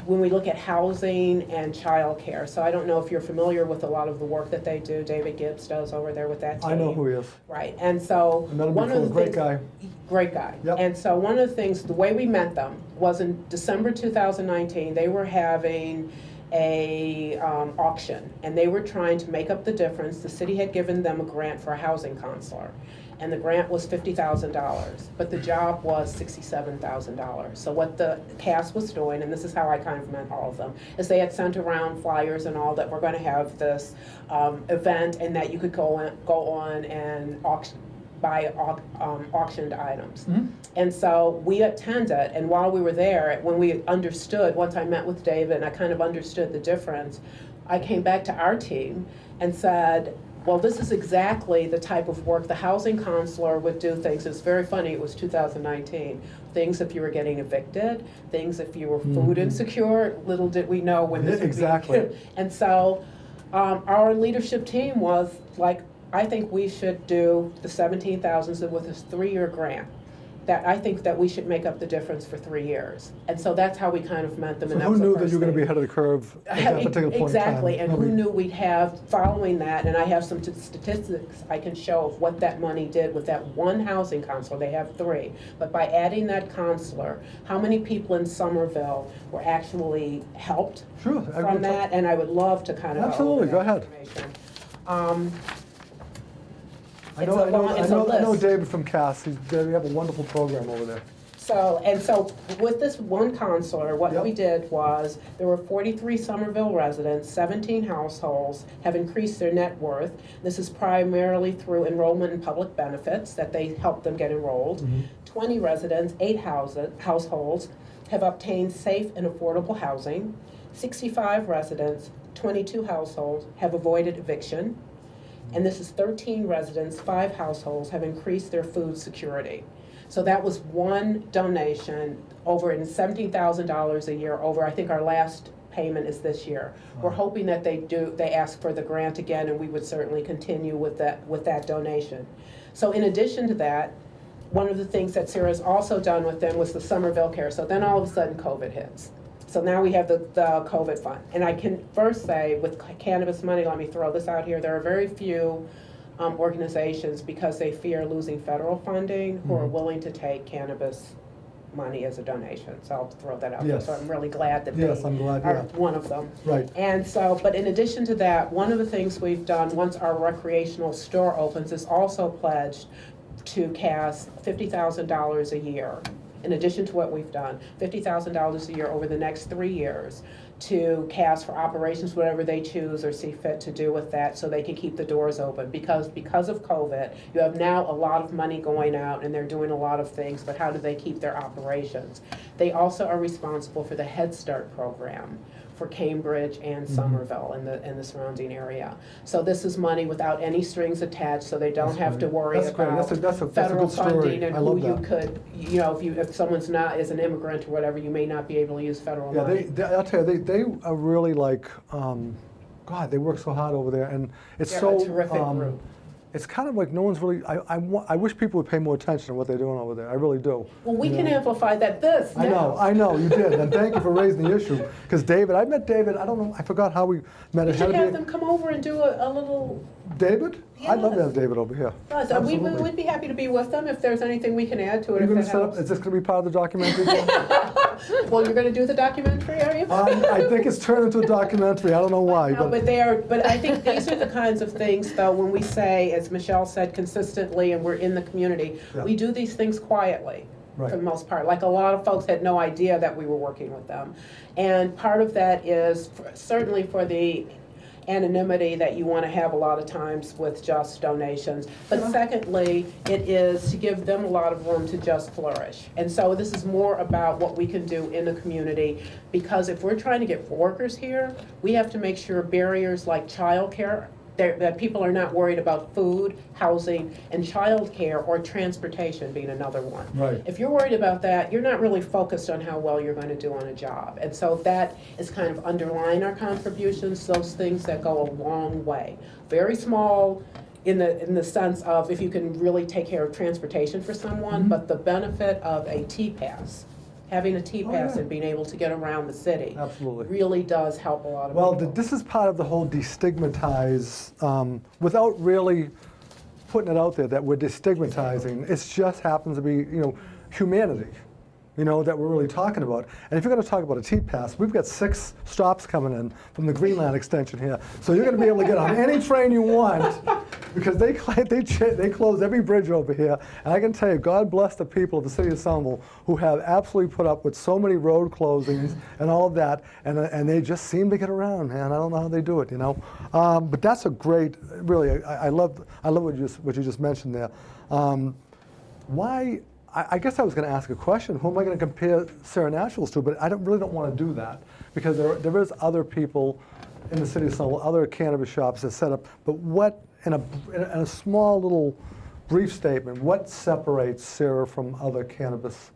when we look at housing and childcare. So I don't know if you're familiar with a lot of the work that they do. David Gibbs does over there with that team. I know who he is. Right, and so I met him one of the before. Great things, guy. great guy. Yep. And so one of the things, the way we met them was in December 2019. They were having a auction, and they were trying to make up the difference. The city had given them a grant for a housing counselor, and the grant was $50,000, but the job was $67,000. So what the cast was doing, and this is how I kind of met all of them, is they had sent around flyers and all that we're going to have this event, and that you could go on and buy auctioned items. Mm-hmm. And so we attended, and while we were there, when we understood, once I met with David and I kind of understood the difference, I came back to our team and said, well, this is exactly the type of work the housing counselor would do. Things, it's very funny, it was 2019. Things if you were getting evicted, things if you were food insecure, little did we know when this exactly. would be. And so our leadership team was like, I think we should do the $17,000 with this 3-year grant. that I think that we should make up the difference for 3 years. And so that's how we kind of met them. So And that who was the knew that first you were going to be thing. ahead of the curve at that particular point Exactly, in time? and who Nobody- knew we'd have, following that, and I have some statistics I can show of what that money did with that one housing counselor, they have 3. But by adding that counselor, how many people in Somerville were actually helped Sure. from that? And I would love to kind of go over Absolutely, that go ahead. information. I It's know, a I know, long- I it's a know, I know list. David from Cass. They have a wonderful program over there. So with this one counselor, what Yep. we did was, there were 43 Somerville residents, 17 households have increased their net worth. This is primarily through enrollment in public benefits, that they helped them get enrolled. 20 residents, 8 households have obtained safe and affordable housing. 65 residents, 22 households have avoided eviction. And this is 13 residents, 5 households have increased their food security. So that was one donation over in $17,000 a year over, I think our last payment is this year. We're hoping that they ask for the grant again, and we would certainly continue with that donation. So in addition to that, one of the things that Sira's also done with them was the Somerville Care. So then all of a sudden COVID hits. So now we have the COVID fund. And I can first say, with cannabis money, let me throw this out here, there are very few organizations, because they fear losing federal funding, who are willing to take cannabis money as a donation. So I'll throw that out there. Yes. So I'm really glad that Yes, they I'm glad, are yeah. one of them. Right. And so, but in addition to that, one of the things we've done once our recreational store opens is also pledged to CAS $50,000 a year. In addition to what we've done, $50,000 a year over the next 3 years to CAS for operations, whatever they choose or see fit to do with that, so they can keep the doors open. Because of COVID, you have now a lot of money going out and they're doing a lot of things, but how do they keep their operations? They also are responsible for the Head Start program for Cambridge and Somerville and the surrounding area. So this is money without any strings attached, so they don't That's have to great. worry That's great. about That's a federal good story. funding and I who love you that. could, if someone's not, is an immigrant or whatever, you may not be able to use federal Yeah, money. I'll tell you, they are really like, God, they work so hard over there, and it's They're so. a terrific group. It's kind of like no one's really. I wish people would pay more attention to what they're doing over there. I really do. Well, we You can know? amplify that I know, you did, and thank you for raising the issue. Because David, I met David. I don't know. I forgot how we met. You It had should to have be- them come over and do a little. David? I'd love to have Yes. David over here. We Absolutely. would be happy to be with them if there's anything we can add to it. Are you if going that to set up? helps. Is this going to be part of the documentary? Well, you're going to do the documentary, are you? I think it's turned into a documentary. I don't know why, No, but I think these are the kinds of things, though, when we say, as Michelle said, consistently, and we're in the community, Yeah. we do these things quietly, Right. for the most part. Like, a lot of folks had no idea that we were working with them. And part of that is certainly for the anonymity that you want to have a lot of times with just donations. But secondly, it is to give them a lot of room to just flourish. And so this is more about what we can do in the community, because if we're trying to get workers here, we have to make sure barriers like childcare, that people are not worried about food, housing, and childcare, or transportation being another one. Right. If you're worried about that, you're not really focused on how well you're going to do on a job. And so that is kind of underlying our contributions, those things that go a long way. Very small in the sense of if you can really take care of transportation for someone, but the benefit of a T-Pass, having a T-Pass yeah. and being able to get around the city Absolutely. really does help a lot of Well, people. this is part of the whole destigmatize, without really putting it out there that we're destigmatizing. It just happens to be, humanity, that we're really talking about. And if you're going to talk about a T-Pass, we've got 6 stops coming in from the Greenland extension here. So you're going to be able to get on any train you want, because they close every bridge over here. And I can tell you, God bless the people of the city of Somerville who have absolutely put up with so many road closings and all of that, and they just seem to get around, man. I don't know how they do it, But that's a great, really, I love what you just mentioned there. Why? I guess I was going to ask a question. Who am I going to compare Sira Naturals to? But I really don't want to do that, because there is other people in the city of Somerville, other cannabis shops that set up. But what, in a small little brief statement, what separates Sira from other cannabis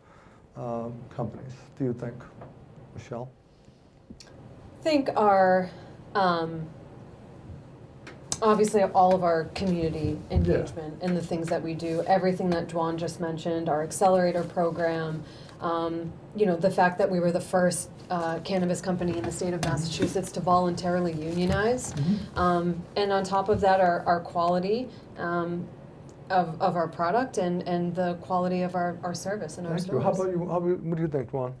companies, do you think, Michelle? I think our obviously all of our community engagement and the things that we do, everything that Dwan just mentioned, our accelerator program, you know, the fact that we were the first cannabis company in the state of Massachusetts to voluntarily unionize. And on top of that, our quality of our product and the quality of our service and our Thank you. stores. How about you? What do you think, Dwan?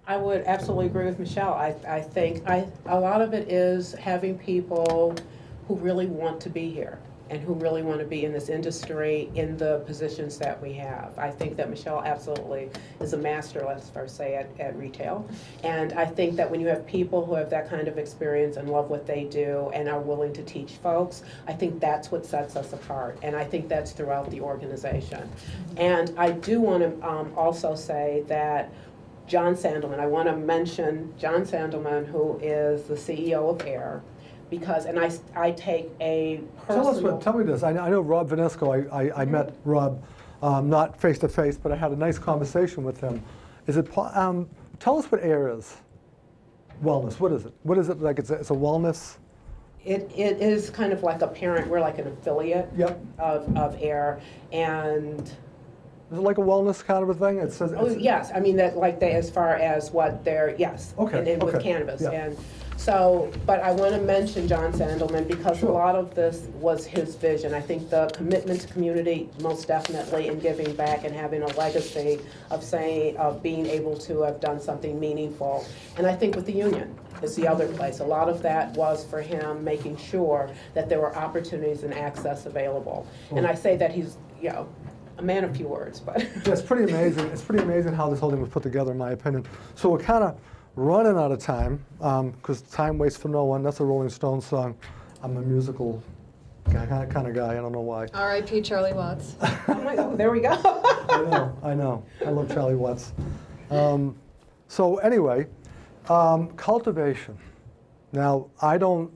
I would absolutely agree with Michelle. I think a lot of it is having people who really want to be here and who really want to be in this industry in the positions that we have. I think that Michelle absolutely is a master, let's first say, at retail. And I think that when you have people who have that kind of experience and love what they do and are willing to teach folks, I think that's what sets us apart. And I think that's throughout the organization. And I do want to also say that John Sandelman, I want to mention John Sandelman, who is the CEO of AIR, because, and I take a personal... Tell me this. I know Rob Vanesco. I met Rob, not face to face, but I had a nice conversation with him. Is it? Tell us what AIR is. Wellness. What is it? What is it like? It's a wellness. It is kind of like a parent. We're like an affiliate of AIR, and Is it like a wellness kind of a thing? It says. Yes. I mean that like they, as far as what they're Okay. and with cannabis and. So, but I want to mention John Sandelman because a lot of this was his vision. I think the commitment to community, most definitely, in giving back and having a legacy of being able to have done something meaningful. And I think with the union is the other place. A lot of that was for him making sure that there were opportunities and access available. And I say that he's, you know, a man of few words, but. Yeah, it's pretty amazing. It's pretty amazing how this whole thing was put together, in my opinion. So we're kind of running out of time, because time waits for no one. That's a Rolling Stones song. I'm a musical kind of guy. I don't know why. R.I.P. Charlie Watts. Oh my God, there we go. I know. I love Charlie Watts. So anyway, cultivation. Now I don't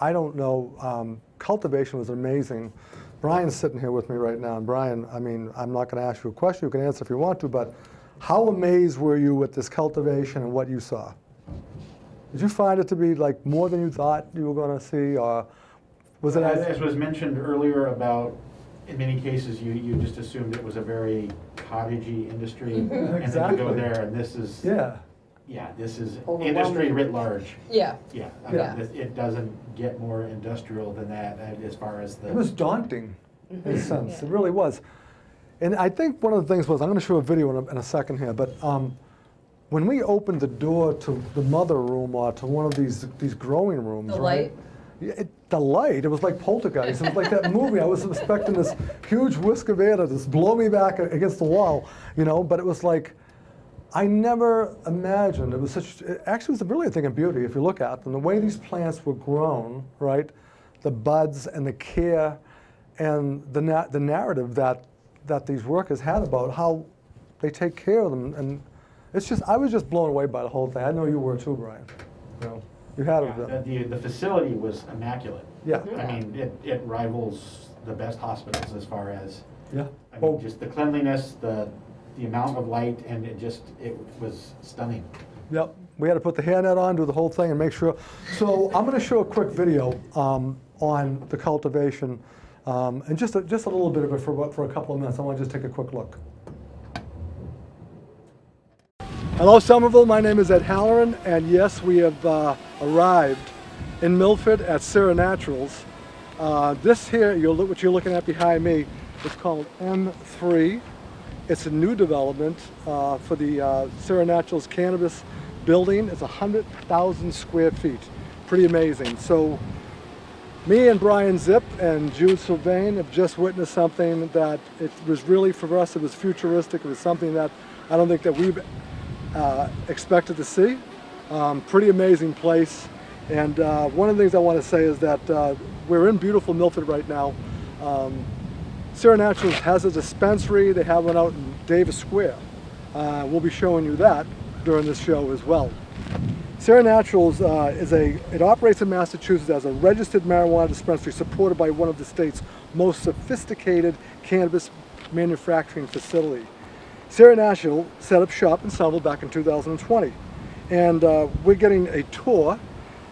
know. Cultivation was amazing. Brian's sitting here with me right now, and Brian, I mean, I'm not going to ask you a question. You can answer if you want to, but. How amazed were you with this cultivation and what you saw? Did you find it to be like more than you thought you were going to see, or was it? As was mentioned earlier about, in many cases, you just assumed it was a very cottagey industry, and then you go there, and this is this is industry writ large. Yeah. I mean, it doesn't get more industrial than that as far as the. It was daunting, in a sense. It really was. And I think one of the things was, I'm going to show a video in a second here, but when we opened the door to the mother room or to one of these growing rooms, The light? The light, it was like Poltergeist. It was like that movie. I was expecting this huge whisk of air to just blow me back against the wall, you know, but it was like, I never imagined it was such, it actually was really a thing of beauty if you look at them. The way these plants were grown, right? The buds and the care and the narrative that these workers had about how they take care of them, and it's just, I was just blown away by the whole thing. I know you were too, Brian. You know, you had the facility was immaculate. Yeah. I mean, it rivals the best hospitals as far as. Yeah. I mean, just the cleanliness, the amount of light, and it was stunning. Yep. We had to put the hairnet on, do the whole thing, and make sure. So I'm going to show a quick video on the cultivation. And just a little bit of it for a couple of minutes. I want to just take a quick look. Hello, Somerville. My name is Ed Halloran, and yes, we have arrived in Milford at Sira Naturals. This here, what you're looking at behind me, is called M3. It's a new development for the Sira Naturals Cannabis building. It's 100,000 square feet. Pretty amazing. So. Me and Brian Zip and Jude Sylvain have just witnessed something that it was really, for us, it was futuristic. It was something that I don't think that we've expected to see. Pretty amazing place. And one of the things I want to say is that we're in beautiful Milford right now. Sira Naturals has a dispensary. They have one out in Davis Square. We'll be showing you that during this show as well. Sira Naturals it operates in Massachusetts as a registered marijuana dispensary supported by one of the state's most sophisticated cannabis manufacturing facility. Sira Naturals set up shop in Somerville back in 2020. And we're getting a tour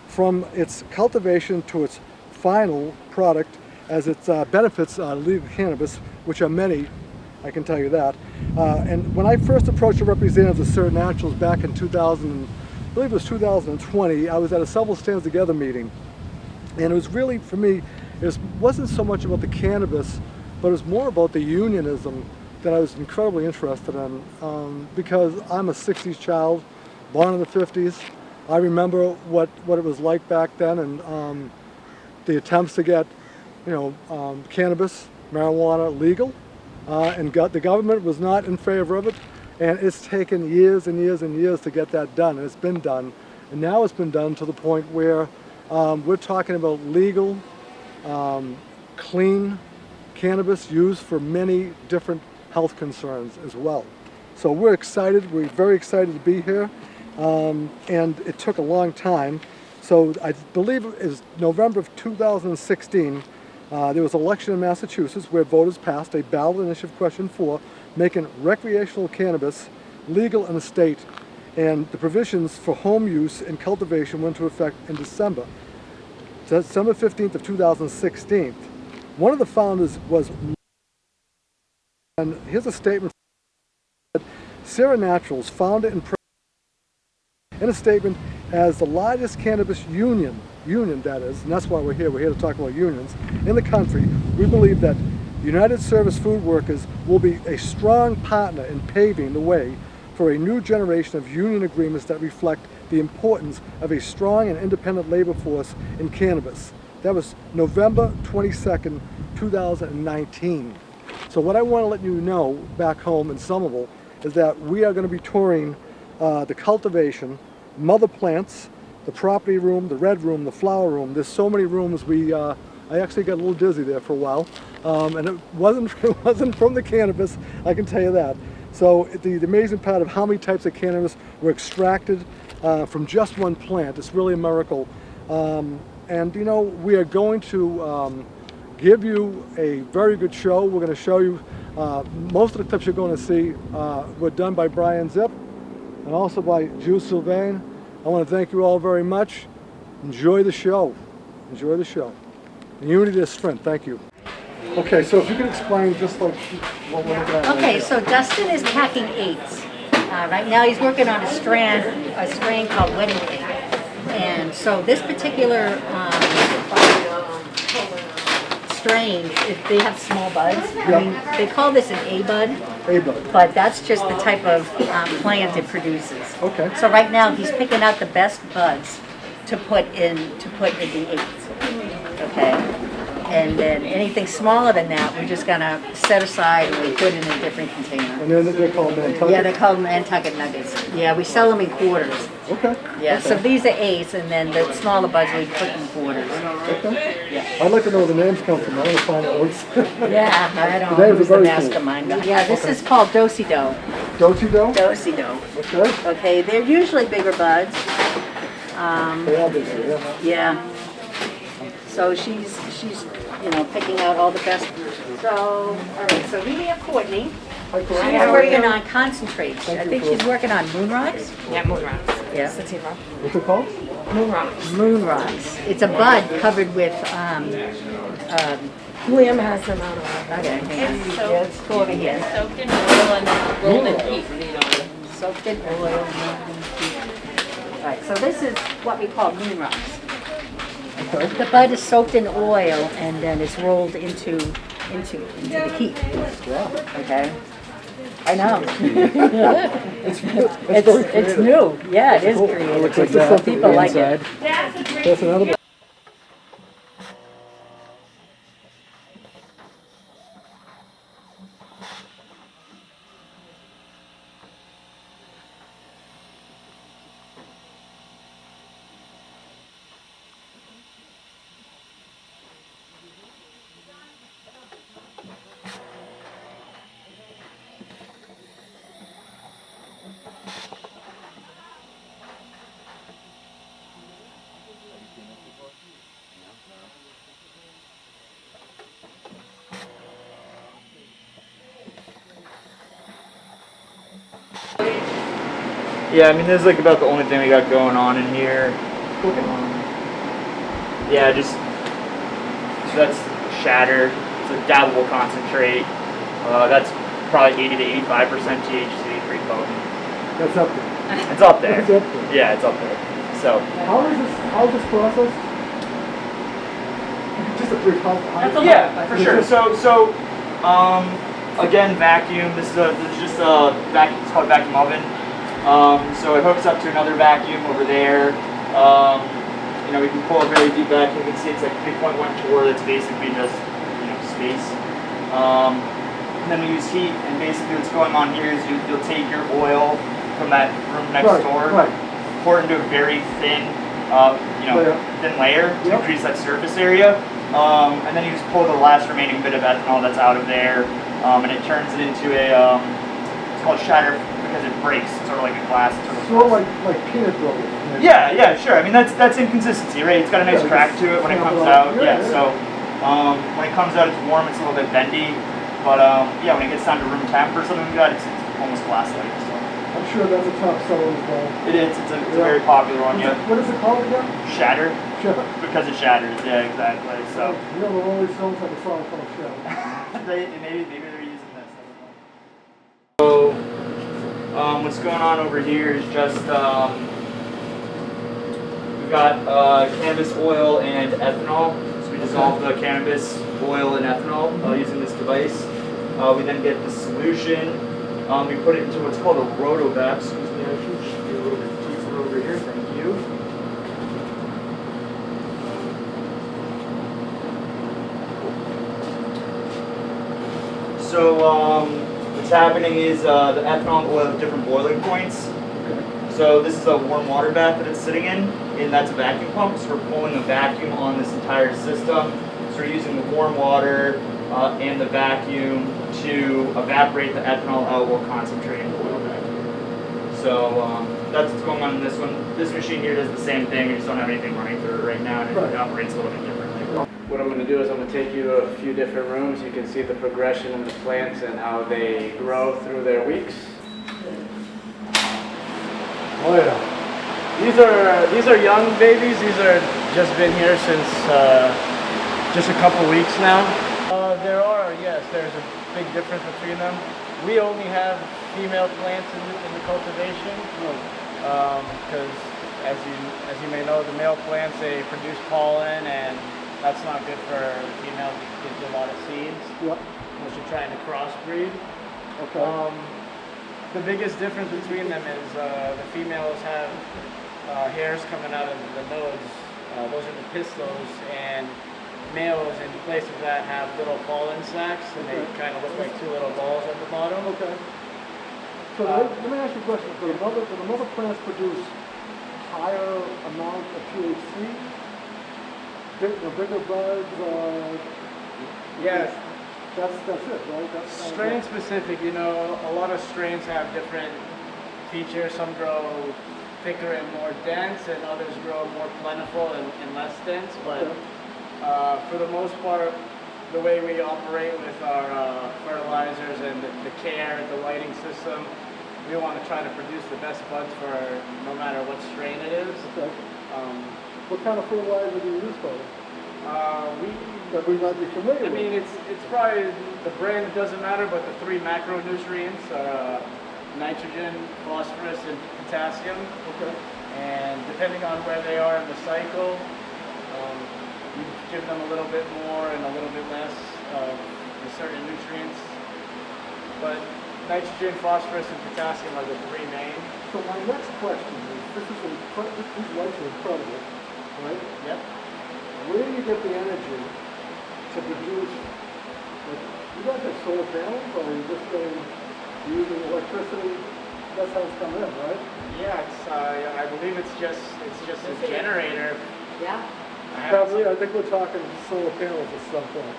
from its cultivation to its final product as it benefits legal cannabis, which are many, I can tell you that. And when I first approached the representatives of Sira Naturals back in 2020, I was at a Several Stands Together meeting. And it was really, for me, it wasn't so much about the cannabis, but it was more about the unionism that I was incredibly interested in, because I'm a 60s child, born in the 50s. I remember what it was like back then, and the attempts to get, cannabis, marijuana legal, and the government was not in favor of it, and it's taken years and years and years to get that done, and it's been done, and now it's been done to the point where we're talking about legal, clean cannabis used for many different health concerns as well. So we're excited, we're very excited to be here, and it took a long time. So I believe it was November of 2016, there was an election in Massachusetts where voters passed a ballot initiative question 4, making recreational cannabis legal in the state, and the provisions for home use and cultivation went into effect in December 15th of 2016. One of the founders was, and here's a statement, Sira Naturals, founded and in a statement as the largest cannabis union that is, and that's why we're here to talk about unions, in the country, we believe that United Service Food Workers will be a strong partner in paving the way for a new generation of union agreements that reflect the importance of a strong and independent labor force in cannabis. That was November 22nd, 2019. So what I want to let you know back home in Somerville is that we are going to be touring the cultivation, mother plants, the property room, the red room, the flower room. There's so many rooms. I actually got a little dizzy there for a while, and it wasn't from the cannabis, I can tell you that. So the amazing part of how many types of cannabis were extracted from just one plant, it's really a miracle. And we are going to give you a very good show. We're going to show you most of the clips you're going to see were done by Brian Zipp and also by Jules Sylvain. I want to thank you all very much. Enjoy the show. Enjoy the show. In unity is strength. Thank you. Okay, so if you can explain just like what we're looking at. Okay, so Dustin is packing 8s. Right now he's working on a strain called Wedding Cake. And so this particular strain, they have small buds. I mean, they call this an A-bud. A-bud. But that's just the type of plant it produces. Okay. So right now he's picking out the best buds to put in the 8s. Okay. And then anything smaller than that, we're just gonna set aside and we put in a different container. And then they're called Nantucket? Yeah, they're called Nantucket nuggets. Yeah, we sell them in quarters. Okay. Yeah, okay. so these are 8s, and then the smaller buds we put in quarters. Okay. Yeah. I'd like to know where the names come from. I want to find out what's... Yeah, I don't The know names who's are the very cool. mastermind. Yeah, this is called Do-si-do. Do-si-do? Do-si-do. Okay. Okay, they're usually bigger buds. They are bigger, yeah. Yeah. So she's picking out all the best. So, all right, so we have Courtney. Hi, She's Courtney. working on concentrates. Thank I you think for- she's working on moon rocks. Yeah, moon rocks. Yeah. Sativa. What's it called? Moon rocks. Moon rocks. It's a bud covered with, Liam has them out of okay, hang on. Yeah, let's go over here. Soaked in oil and rolled in heat. Soaked in oil. All right, so this is what we call moon rocks. Okay. The bud is soaked in oil and then it's rolled into the heat. Wow. Okay. I know. It's very creative. It's new. Yeah, it is Cool. creative. Looks like that. People like it. That's another... Yeah, I mean, this is like about the only thing we got going on in here. Yeah, just So that's Shatter. It's a dabbable concentrate. That's probably 80 to 85% THC, pretty potent. That's up there. It's up there. That's up there. Yeah, it's up there. So How is this processed? Just a brief yeah, for sure. So again, vacuum. This is just a vacuum. It's called a vacuum oven. So it hooks up to another vacuum over there. You know, we can pull a very deep vacuum. You can see it's like 3.1 torr. That's basically just space. And then we use heat, and basically what's going on here is you'll take your oil from that room next door, pour it into a very thin, thin layer to increase that surface area, and then you just pull the last remaining bit of ethanol that's out of there, and it turns it into a, it's called Shatter because it breaks. It's sort of like a glass. Sort of like peanut butter. Yeah, sure. I mean that's inconsistency, right? It's got a nice crack to it when it comes out. Yeah, so when it comes out, it's warm. It's a little bit bendy, but yeah, when it gets down to room temp or something like that, it's almost glass-like. So. I'm sure that's a top seller as well. It is. It's a very popular one. Yeah. What is it called again? Shatter. Shatter. Because it shatters. Yeah, exactly. So. You know, the Rolling Stones have a song called Shatter. maybe they're using this. I don't know. So, what's going on over here is just we've got cannabis oil and ethanol. So we dissolve the cannabis oil in ethanol using this device. We then get the solution. We put it into what's called a rotovap. Excuse me, I should just be a little bit deeper over here. Thank you. So what's happening is the ethanol and oil have different boiling points. So this is a warm water bath that it's sitting in, and that's a vacuum pump. So we're pulling a vacuum on this entire system. So we're using the warm water and the vacuum to evaporate the ethanol out while concentrating the oil back. So that's what's going on in this one. This machine here does the same thing. We just don't have anything running through it right now, and it operates a little bit differently. What I'm going to do is I'm going to take you to a few different rooms. You can see the progression of the plants and how they grow through their weeks. Oh yeah. These are young babies. These are just been here since just a couple weeks now. There's a big difference between them. We only have female plants in the cultivation because, as you may know, the male plants, they produce pollen, and that's not good for the females. It gives you a lot of seeds. Yep. Unless you're trying to crossbreed. Okay. The biggest difference between them is the females have hairs coming out of the nodes. Those are the pistils, and males, in place of that, have little pollen sacs, and they kind of look like two little balls at the bottom. Okay. So let me ask you a question. Do the mother plants produce higher amount of THC? Bigger buds? Yes. That's it, right? That's strain specific, a lot of strains have different features. Some grow thicker and more dense, and others grow more plentiful and less dense, but for the most part, the way we operate with our fertilizers and the care, the lighting system, we want to try to produce the best buds for no matter what strain it is. Okay. What kind of fertilizer do you use for it? That we might be familiar with. I mean, it's probably, the brand doesn't matter, but the three macronutrients are nitrogen, phosphorus, and potassium. Okay. And depending on where they are in the cycle, you give them a little bit more and a little bit less of the certain nutrients. But nitrogen, phosphorus, and potassium are the three main. So my next question is, these lights are incredible, right? Yep. Where do you get the energy to produce? Like, you guys have solar panels, or are you just using electricity? That's how it's coming in, right? Yeah, I believe it's just a generator. Yeah. Probably, I think we're talking solar panels at some point.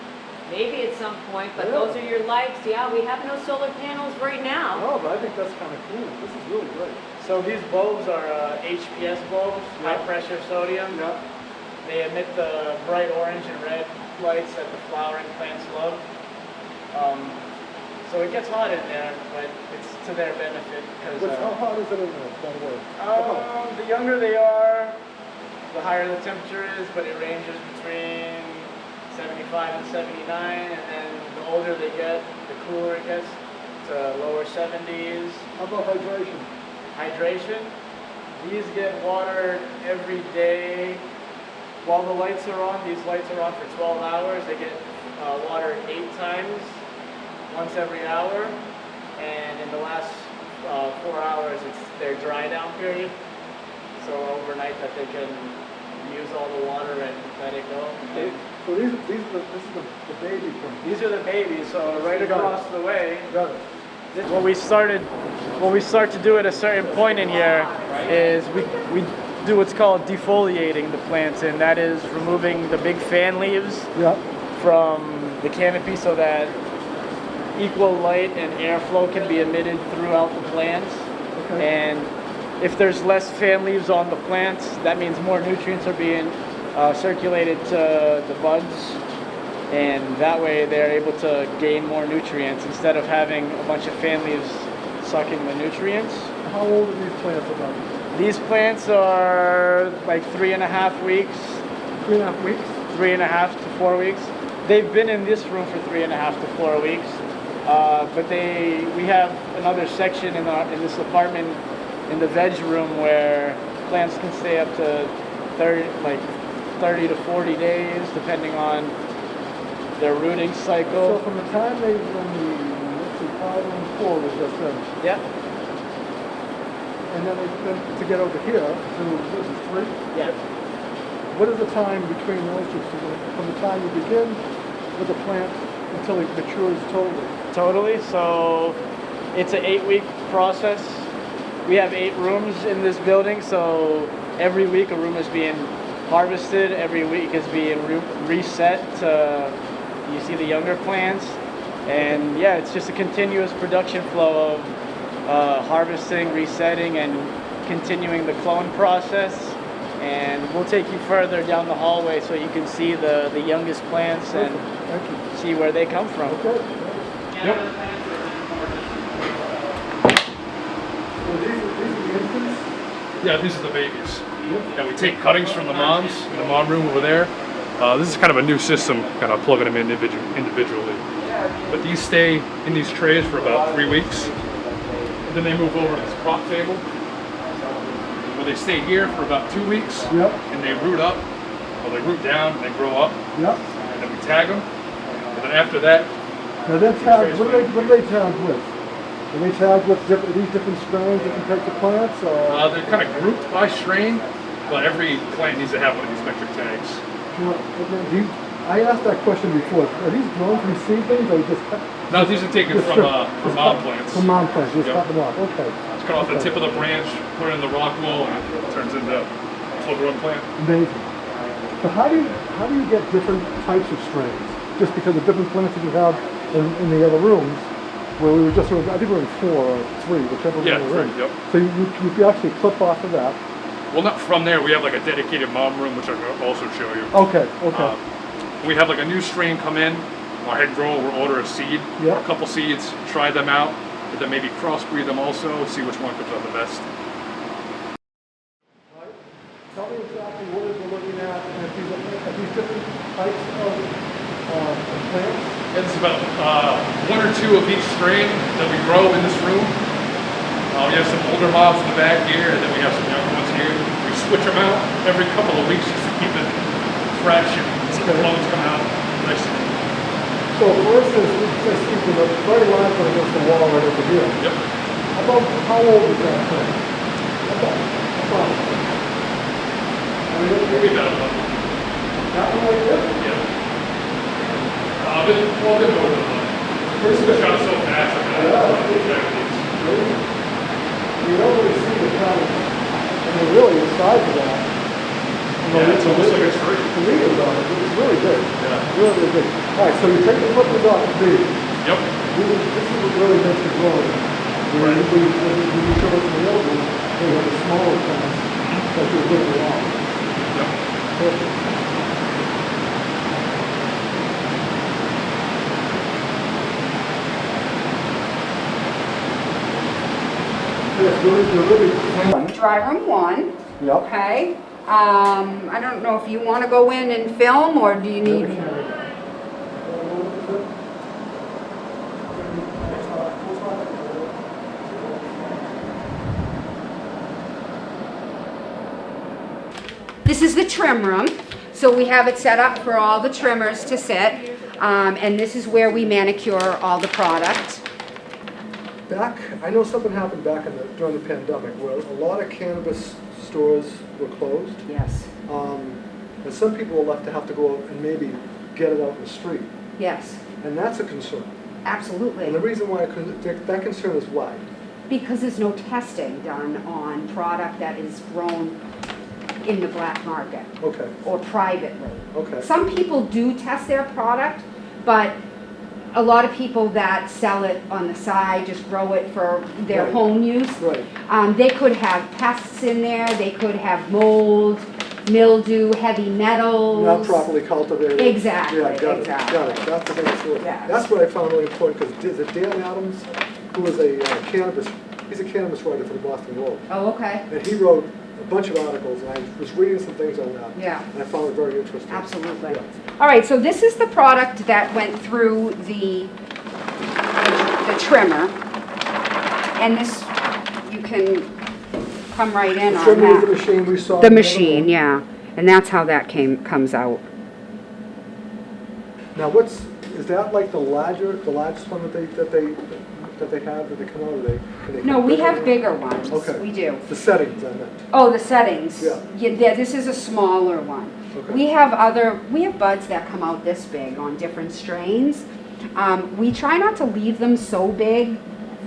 Maybe at some point, but those are your lights. Yeah, we have no solar panels right now. No, but I think that's kind of cool. This is really great. So these bulbs are HPS bulbs, high pressure sodium. Yeah. They emit the bright orange and red lights that the flowering plants love. So it gets hot in there, but it's to their benefit because. How hot is it in there, by the way? The younger they are, the higher the temperature is, but it ranges between 75 and 79, and then the older they get, the cooler it gets, to lower 70s. How about hydration? Hydration, these get watered every day. While the lights are on, these lights are on for 12 hours. They get watered 8 times, once every hour. And in the last 4 hours, it's their dry down period. So overnight that they can use all the water and let it go. So this is the baby plants. These are the babies, so right across the way. Got it. What we start to do at a certain point in here is we do what's called defoliating the plants, and that is removing the big fan leaves from the canopy so that equal light and airflow can be emitted throughout the plants. Okay. And if there's less fan leaves on the plants, that means more nutrients are being circulated to the buds, and that way they're able to gain more nutrients instead of having a bunch of fan leaves sucking the nutrients. How old are these plants about? These plants are like 3.5 weeks. 3.5 weeks? 3.5 to 4 weeks. They've been in this room for 3.5 to 4 weeks, but we have another section in this apartment in the veg room where plants can stay up to 30 to 40 days, depending on their rooting cycle. So from the time they, let's see, 5 and 4 was just finished. Yeah. And then to get over here to, this is 3? Yeah. What is the time between those two? So from the time you begin with the plant until it matures totally? Totally. So it's an 8-week process. We have 8 rooms in this building, so every week a room is being harvested. Every week is being reset to, you see the younger plants. And yeah, it's just a continuous production flow of harvesting, resetting, and continuing the clone process. And we'll take you further down the hallway so you can see the youngest plants and see where they come from. Okay. Yep. So these are the infants? Yeah, these are the babies. Yeah, we take cuttings from the moms in the mom room over there. This is kind of a new system, kind of plugging them in individually. But these stay in these trays for about 3 weeks. And then they move over to this prop table, where they stay here for about 2 weeks. Yep. And they root up, or they root down, and they grow up. Yep. And then we tag them. And then after that, now they're tagged, what are they tagged with? Are they tagged with these different strains, different types of plants? Or? they're kind of grouped by strain, but every plant needs to have one of these metric tags. I asked that question before. Are these grown from seedlings or just cut? No, these are taken from mom plants. From mom plants, just cut them off. Okay. Just cut off the tip of the branch, put it in the rock wool, and it turns into a full-grown plant. Amazing. So how do you get different types of strains? Just because of different plants that you have in the other rooms, where we were just, I think we were in 4 or 3, whichever one we were in. Yep. So you actually clip off of that. Well, not from there. We have like a dedicated mom room, which I can also show you. Okay, okay. We have like a new strain come in. Our head grower will order a seed, or a couple seeds, try them out, and then maybe crossbreed them also, see which one comes out the best. Tell me exactly what it is we're looking at, and if these different types of plants. It's about 1 or 2 of each strain that we grow in this room. We have some older moms in the back here, and then we have some younger ones here. We switch them out every couple of weeks just to keep it fresh and the clones come out nice. So for instance, I see the very large one against the wall right over here. Yep. How old is that thing? About. Maybe about a month. That one right there? Yeah. Well, a bit more than a month. First it shot so fast. You don't really see the kind of, really the size of that. It's almost like a tree. The leaves on it, it's really big. Yeah. Really, really big. All right, so you take the clippers off the bee. Yep. This is what really makes it grow. When you show it to the old one, they have a smaller plants that you're looking off. Yep. Perfect. Dry room 1. Yep. Okay. I don't know if you want to go in and film, or do you need? This is the trim room. So we have it set up for all the trimmers to sit. And this is where we manicure all the product. I know something happened during the pandemic where a lot of cannabis stores were closed. Yes. And some people will have to go out and maybe get it out in the street. Yes. And that's a concern. Absolutely. And the reason why that concern is why? Because there's no testing done on product that is grown in the black market. Okay. Or privately. Okay. Some people do test their product, but a lot of people that sell it on the side just grow it for their Right. home use. Right. They could have pests in there, they could have mold, mildew, heavy metals. Not properly cultivated. Exactly, Yeah, got exactly. it. That's the biggest one. Yes. That's what I found really important because Dan Adams, who is he's a cannabis writer for the Boston Globe. Oh, okay. And he wrote a bunch of articles, and I was reading some things on that. Yeah. And I found it very interesting. Absolutely. Yeah. All right, so this is the product that went through the trimmer. And this, you can come right in The on trimmer is that. the machine we saw. The in machine, other yeah. And that's how that comes out. one. Now, is that like the largest one that they have that they come out of? No, we have bigger ones. Okay. We do. The settings, I meant. Oh, the settings. Yeah. Yeah, this is a smaller one. Okay. We have buds that come out this big on different strains. We try not to leave them so big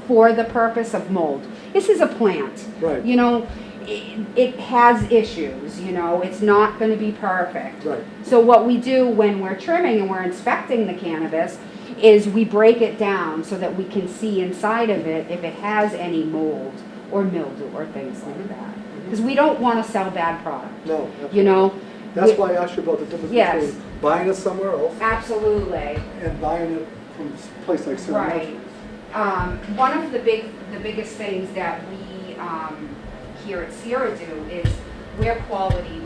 for the purpose of mold. This is a plant. Right. You know, it has issues, you know, it's not going to be perfect. Right. So what we do when we're trimming and we're inspecting the cannabis is we break it down so that we can see inside of it if it has any mold or mildew or things like that. Because we don't want to sell bad product. No. You know? That's why I asked you about the difference Yes. between buying it somewhere else Absolutely. and buying it from a place like Sira Right. Naturals. One of the biggest things that we here at Sira do is we're quality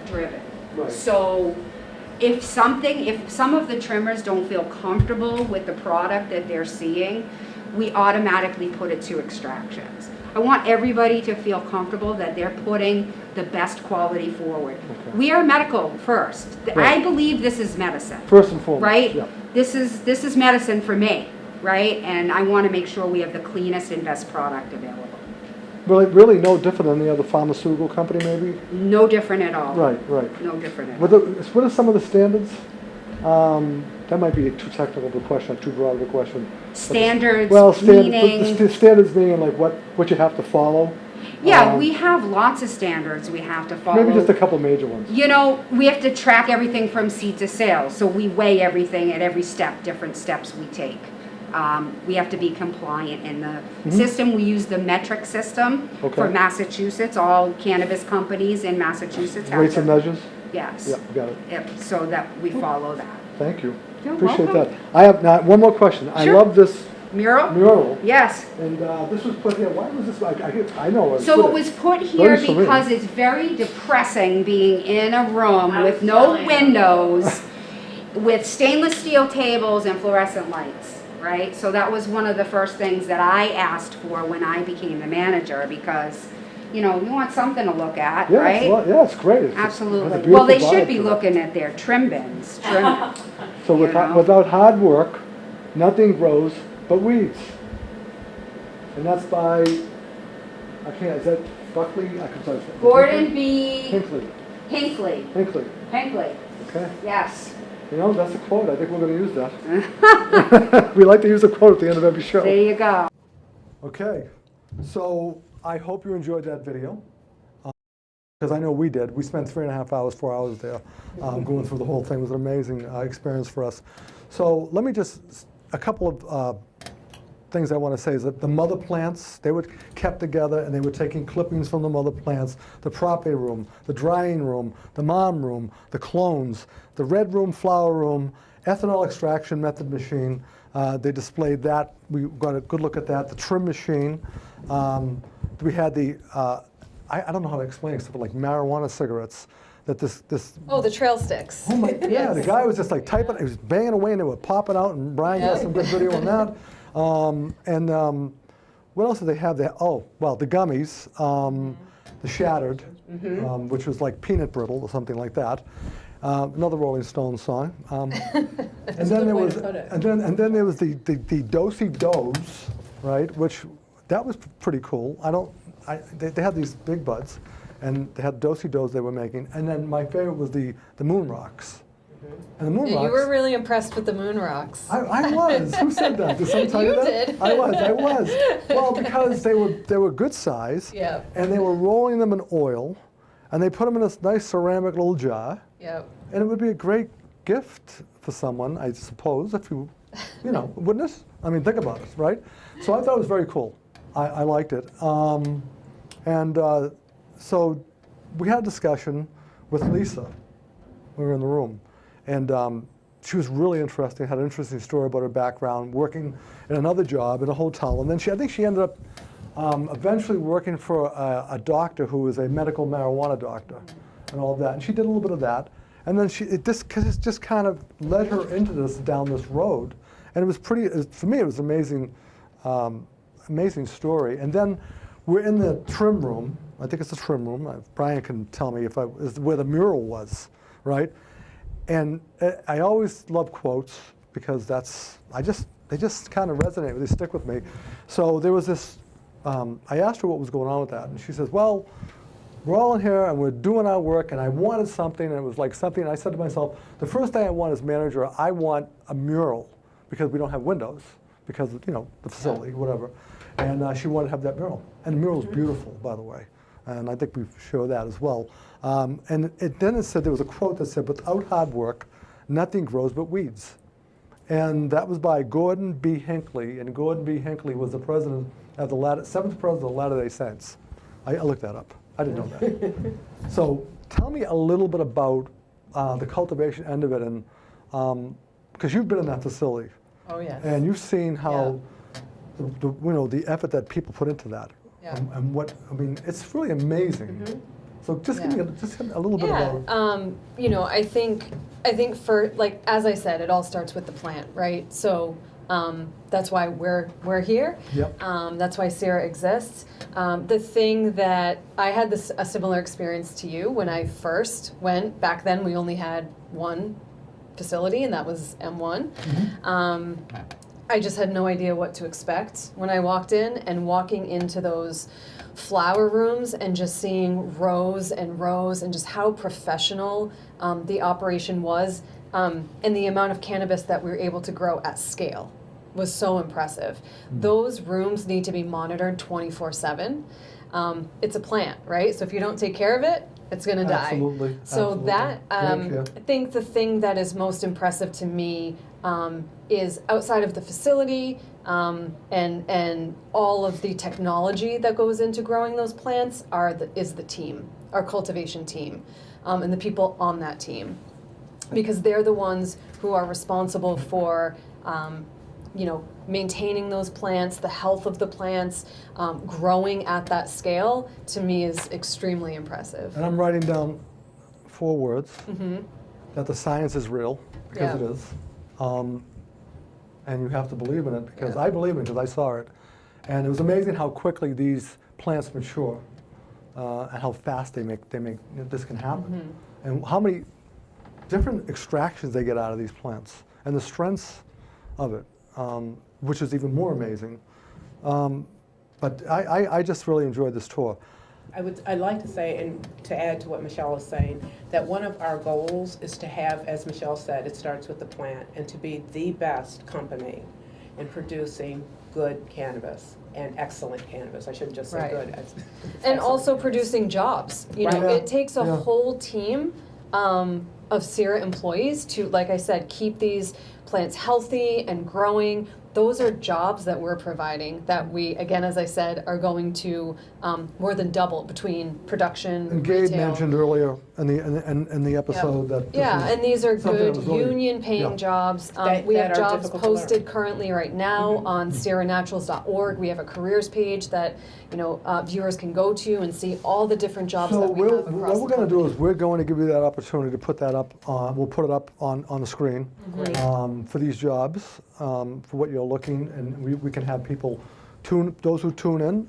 driven. Right. So if some of the trimmers don't feel comfortable with the product that they're seeing, we automatically put it to extractions. I want everybody to feel comfortable that they're putting the best quality forward. Okay. We are medical first. Right. I believe this is medicine. First and foremost. Right? Yeah. This is medicine for me, right? And I want to make sure we have the cleanest and best product available. Really no different than any other pharmaceutical company, maybe? No different at all. Right. No different at all. What are some of the standards? That might be too technical of a question, too broad of a question. Standards, meaning... Standards meaning like what you have to follow? Yeah, we have lots of standards we have to follow. Maybe just a couple major ones. You know, we have to track everything from seed to sale, so we weigh everything at every step, different steps we take. We have to be compliant in the system. We use the metric system for Massachusetts. All cannabis companies in Massachusetts have Weights and measures? Yes. Yeah, got it. Yep, so that we follow that. Thank you. You're Appreciate welcome. that. I have now one more question. I Sure. love this Mural? Yes. And this was put here. Why was this? I know. So it was put here Very serene. because it's very depressing being in a room with no windows, with stainless steel tables and fluorescent lights, right? So that was one of the first things that I asked for when I became the manager because, you know, you want something to look at, Yeah, right? It's great. It's Absolutely. a Well, they beautiful should vibe be to it. looking at their trim bins. So you know. without hard work, nothing grows but weeds. And that's by, is that Buckley? Gordon B. Hinckley. Hinckley. Okay. Yes. You know, that's a quote. I think we're going to use that. We like to use a quote at the end of every show. There you go. Okay. So I hope you enjoyed that video. Because I know we did. We spent 3.5 hours, 4 hours there going through the whole thing. It was an amazing experience for us. So let me a couple of things I want to say is that the mother plants, they were kept together and they were taking clippings from the mother plants, the prope room, the drying room, the mom room, the clones, the red room, flower room, ethanol extraction method machine. They displayed that. We got a good look at that. The trim machine. We had the, I don't know how to explain it, except for like marijuana cigarettes. That this. Oh, the trail sticks. Oh my, yeah, the guy was just like typing, he was banging away and they were popping out, and Brian got some good video on that. What else did they have there? Oh, well, the gummies. the Shattered, which was like peanut brittle or something like that. Another Rolling Stones song. And then there was, and then there was the Do-Si Do's, right? Which that was pretty cool. They had these big buds, and they had Do-Si Do's they were making. And then my favorite was the Moon Rocks. And the Moon Yeah, Rocks. you were really impressed with the Moon Rocks. I was. Who said that? Did someone tell you that? did. I was. Well, because they were good size. Yep. And they were rolling them in oil, and they put them in this nice ceramic little jar. Yep. And it would be a great gift for someone, I suppose, if you wouldn't it? I mean, think about it, right? So I thought it was very cool. I liked it. So we had a discussion with Lisa. We were in the room. And she was really interesting, had an interesting story about her background, working in another job in a hotel. And then I think she ended up eventually working for a doctor who was a medical marijuana doctor and all of that. And she did a little bit of that. And then it just kind of led her into down this road. And it was for me, it was amazing, amazing story. And then we're in the trim room. I think it's the trim room. Brian can tell me is where the mural was, right? And I always love quotes because they just kind of resonate, they stick with me. So there was this, I asked her what was going on with that, and she says, well, we're all in here and we're doing our work, and I wanted something, and it was like something, and I said to myself, the first thing I want as manager, I want a mural, because we don't have windows, because of, the facility, whatever. And she wanted to have that mural. And the mural's beautiful, by the way. And I think we show that as well. And then it said, there was a quote that said, without hard work, nothing grows but weeds. And that was by Gordon B. Hinckley. And Gordon B. Hinckley was the president of the 7th president of the Latter-day Saints. I looked that up. I didn't know that. So tell me a little bit about the cultivation end of it. And because you've been in that facility. Oh, yes. And you've seen how the effort that people put into that. Yeah. And what, I mean, it's really amazing. So just give me a little bit about. I think for, like, as I said, it all starts with the plant, right? So that's why we're here. Yep. That's why Sira exists. The thing that I had a similar experience to you when I first went. Back then, we only had one facility, and that was M1. I just had no idea what to expect when I walked in, and walking into those flower rooms and just seeing rows and rows and just how professional the operation was, and the amount of cannabis that we were able to grow at scale was so impressive. Those rooms need to be monitored 24/7. It's a plant, right? So if you don't take care of it, it's going to die. Absolutely. So absolutely. that, Yeah. I think the thing that is most impressive to me is outside of the facility and all of the technology that goes into growing those plants is the team, our cultivation team, and the people on that team, because they're the ones who are responsible for maintaining those plants, the health of the plants, growing at that scale, to me is extremely impressive. And I'm writing down 4 words, that the science is real, because it is. And you have to believe in it, because I believe in it, because I saw it. And it was amazing how quickly these plants mature, and how fast they make this can happen. And how many different extractions they get out of these plants, and the strengths of it, which is even more amazing. But I just really enjoyed this tour. I'd like to say, and to add to what Michelle is saying, that one of our goals is to have, as Michelle said, it starts with the plant, and to be the best company in producing good cannabis and excellent cannabis. I shouldn't just say good. It's And excellent. also producing jobs. It takes a whole team of Sira employees to, like I said, keep these plants healthy and growing. Those are jobs that we're providing that we, again, as I said, are going to more than double between production, And Gabe retail. mentioned earlier in the episode that this is and these are something that good was really- union-paying jobs. That We have are jobs difficult to learn. posted currently right now on Sira.Naturals.org. We have a careers page that viewers can go to and see all the different jobs So that we have across what we're the going to do company. is we're going to give you that opportunity to put that up. We'll put it up on the screen for these jobs, for what you're looking, and we can have people those who tune in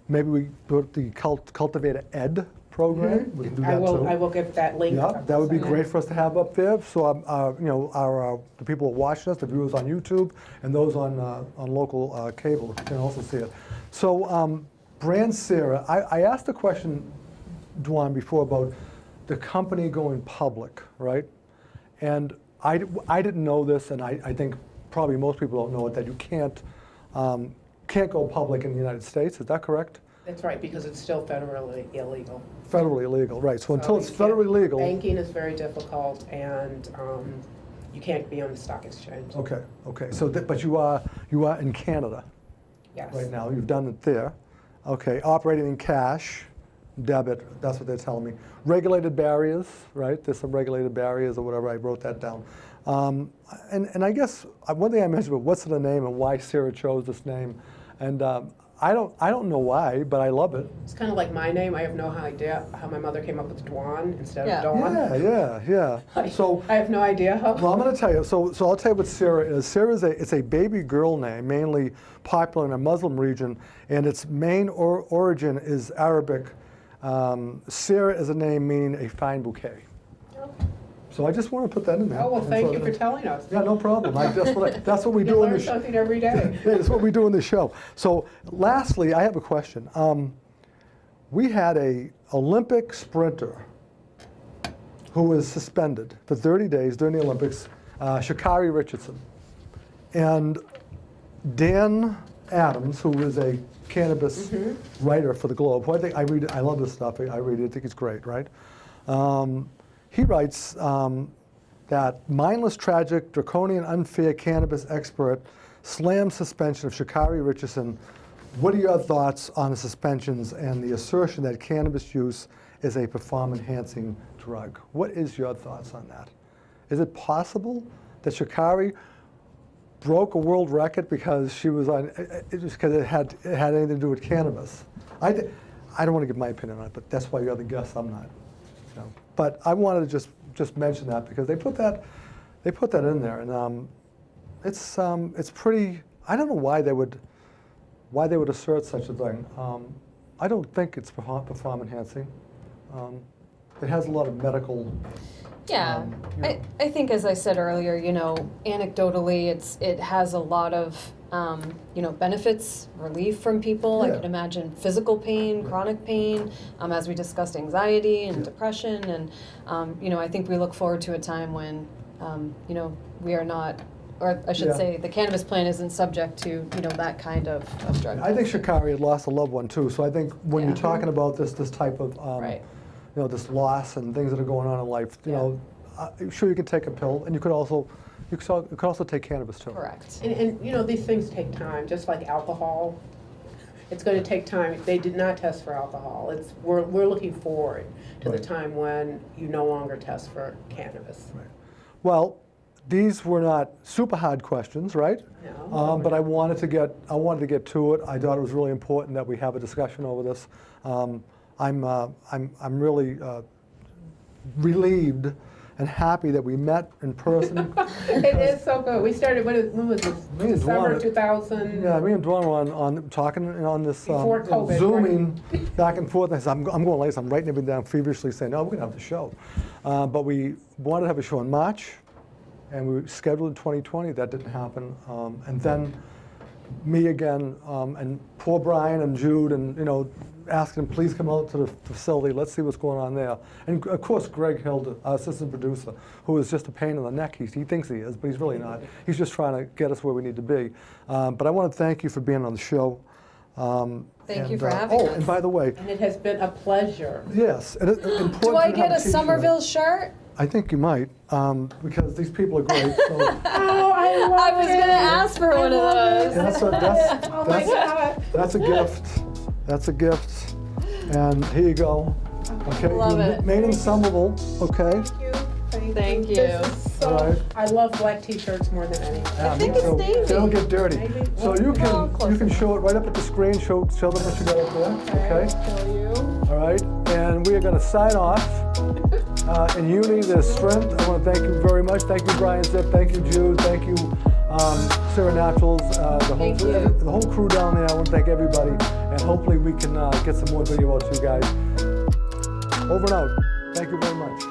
maybe we put the cultivator Ed program. We can do that too. I will give that link. Yeah, that would be great for us to have up there. So, you know, the people who are watching us, the viewers on YouTube, and those on local cable can also see it. So, brand Sira, I asked the question, Dwan, before about the company going public, right? And I didn't know this, and I think probably most people don't know it, that you can't go public in the United States. Is that correct? That's right, because it's still federally illegal. Federally illegal, right. So until it's federally legal. Banking is very difficult, and you can't be on the stock exchange. Okay, okay. So, but you are in Canada Yes. right now. You've done it there. Okay, operating in cash, debit, that's what they're telling me. Regulated barriers, right? There's some regulated barriers or whatever, I wrote that down. And I guess one thing I mentioned about what's the name and why Sira chose this name. And I don't know why, but I love it. It's kind of like my name. I have no idea how my mother came up with Dwan instead Yeah. of Dawn. Yeah. So I have no idea how. well, I'm going to tell you. So I'll tell you what Sira is. Sira is it's a baby girl name, mainly popular in a Muslim region, and its main origin is Arabic. Sira is a name meaning a fine bouquet. So I just want to put that in there. Oh, well, thank you for telling us. Yeah, no problem. That's what we do in learn the show. something every day. Yeah, that's what we do in the show. So lastly, I have a question. We had a Olympic sprinter who was suspended for 30 days during the Olympics, Sha'Carri Richardson. And Dan Adams, who is a cannabis writer for the Globe, who I love this stuff. I read it. I think it's great, right? He writes that mindless, tragic, draconian, unfair cannabis expert slams suspension of Sha'Carri Richardson. What are your thoughts on the suspensions and the assertion that cannabis use is a performance-enhancing drug? What is your thoughts on that? Is it possible that Sha'Carri broke a world record because she was on, just because it had anything to do with cannabis? I don't want to give my opinion on it, but that's why you're the guest. I'm not. You know. But I wanted to just mention that because they put that in there, and it's pretty. I don't know why they would assert such a thing. I don't think it's performance enhancing. It has a lot of medical. Yeah, you know. I think as I said earlier, you know, anecdotally, it has a lot of you know, benefits, relief from people. I Yeah. could imagine physical pain, chronic pain, as we discussed, anxiety and depression, and you know, I think we look forward to a time when you know, we are not, or I should Yeah. say, the cannabis plant isn't subject to, you know, that kind of drug. I think Sha'Carri had lost a loved one too. So I think when you're talking about this type of Right. you know, this loss and things that are going on in life, you know, sure you can take a pill, and you could also take cannabis too. Correct. And you know, these things take time, just like alcohol. It's going to take time. They did not test for alcohol. We're looking forward to the time when you no longer test for cannabis. Right. Well, these were not super hard questions, right? No. But I wanted to get to it. I thought it was really important that we have a discussion over this. I'm really relieved and happy that we met in person. It is so good. We started, when was this? Me and December Dwan- 2000? Yeah, me and Dwan were on talking on this Before COVID, Zooming back and forth. And I said, I'm going late. So I'm writing everything down feverishly, saying, "No, we're gonna have the show." But we wanted to have a show in March, and we scheduled in 2020. That didn't happen. And then me again, and poor Brian and Jude, and you know, asking them, please come out to the facility. Let's see what's going on there. And of course, Greg Hilda, our assistant producer, who is just a pain in the neck. He thinks he is, but he's really not. He's just trying to get us where we need to be. But I want to thank you for being on the show. Thank you for having us. Oh, and by the way, And it has been a pleasure. yes. And important Do I to get have a t-shirt. Somerville shirt? I think you might, because these people are great. So Oh, I love I was it. gonna ask for one of those. Oh my God. that's a gift. That's a gift. And here you go. Okay, Love it. made in Somerville. Okay. Thank you. This is so, All right. I love black t-shirts more than anything. Yeah, think me it's too. navy. They don't get dirty. Maybe. So you Oh, close can show it right up at the screen. Show them what you got up there. Okay. Show you. All right. And we are going to sign off. in unity, there's strength. I want to thank you very much. Thank you, Brian Zip. Thank you, Jude. Thank you, Sira Naturals. The whole crew down there. I want to thank everybody, and hopefully we can get some more video out to you guys. Over and out. Thank you very much.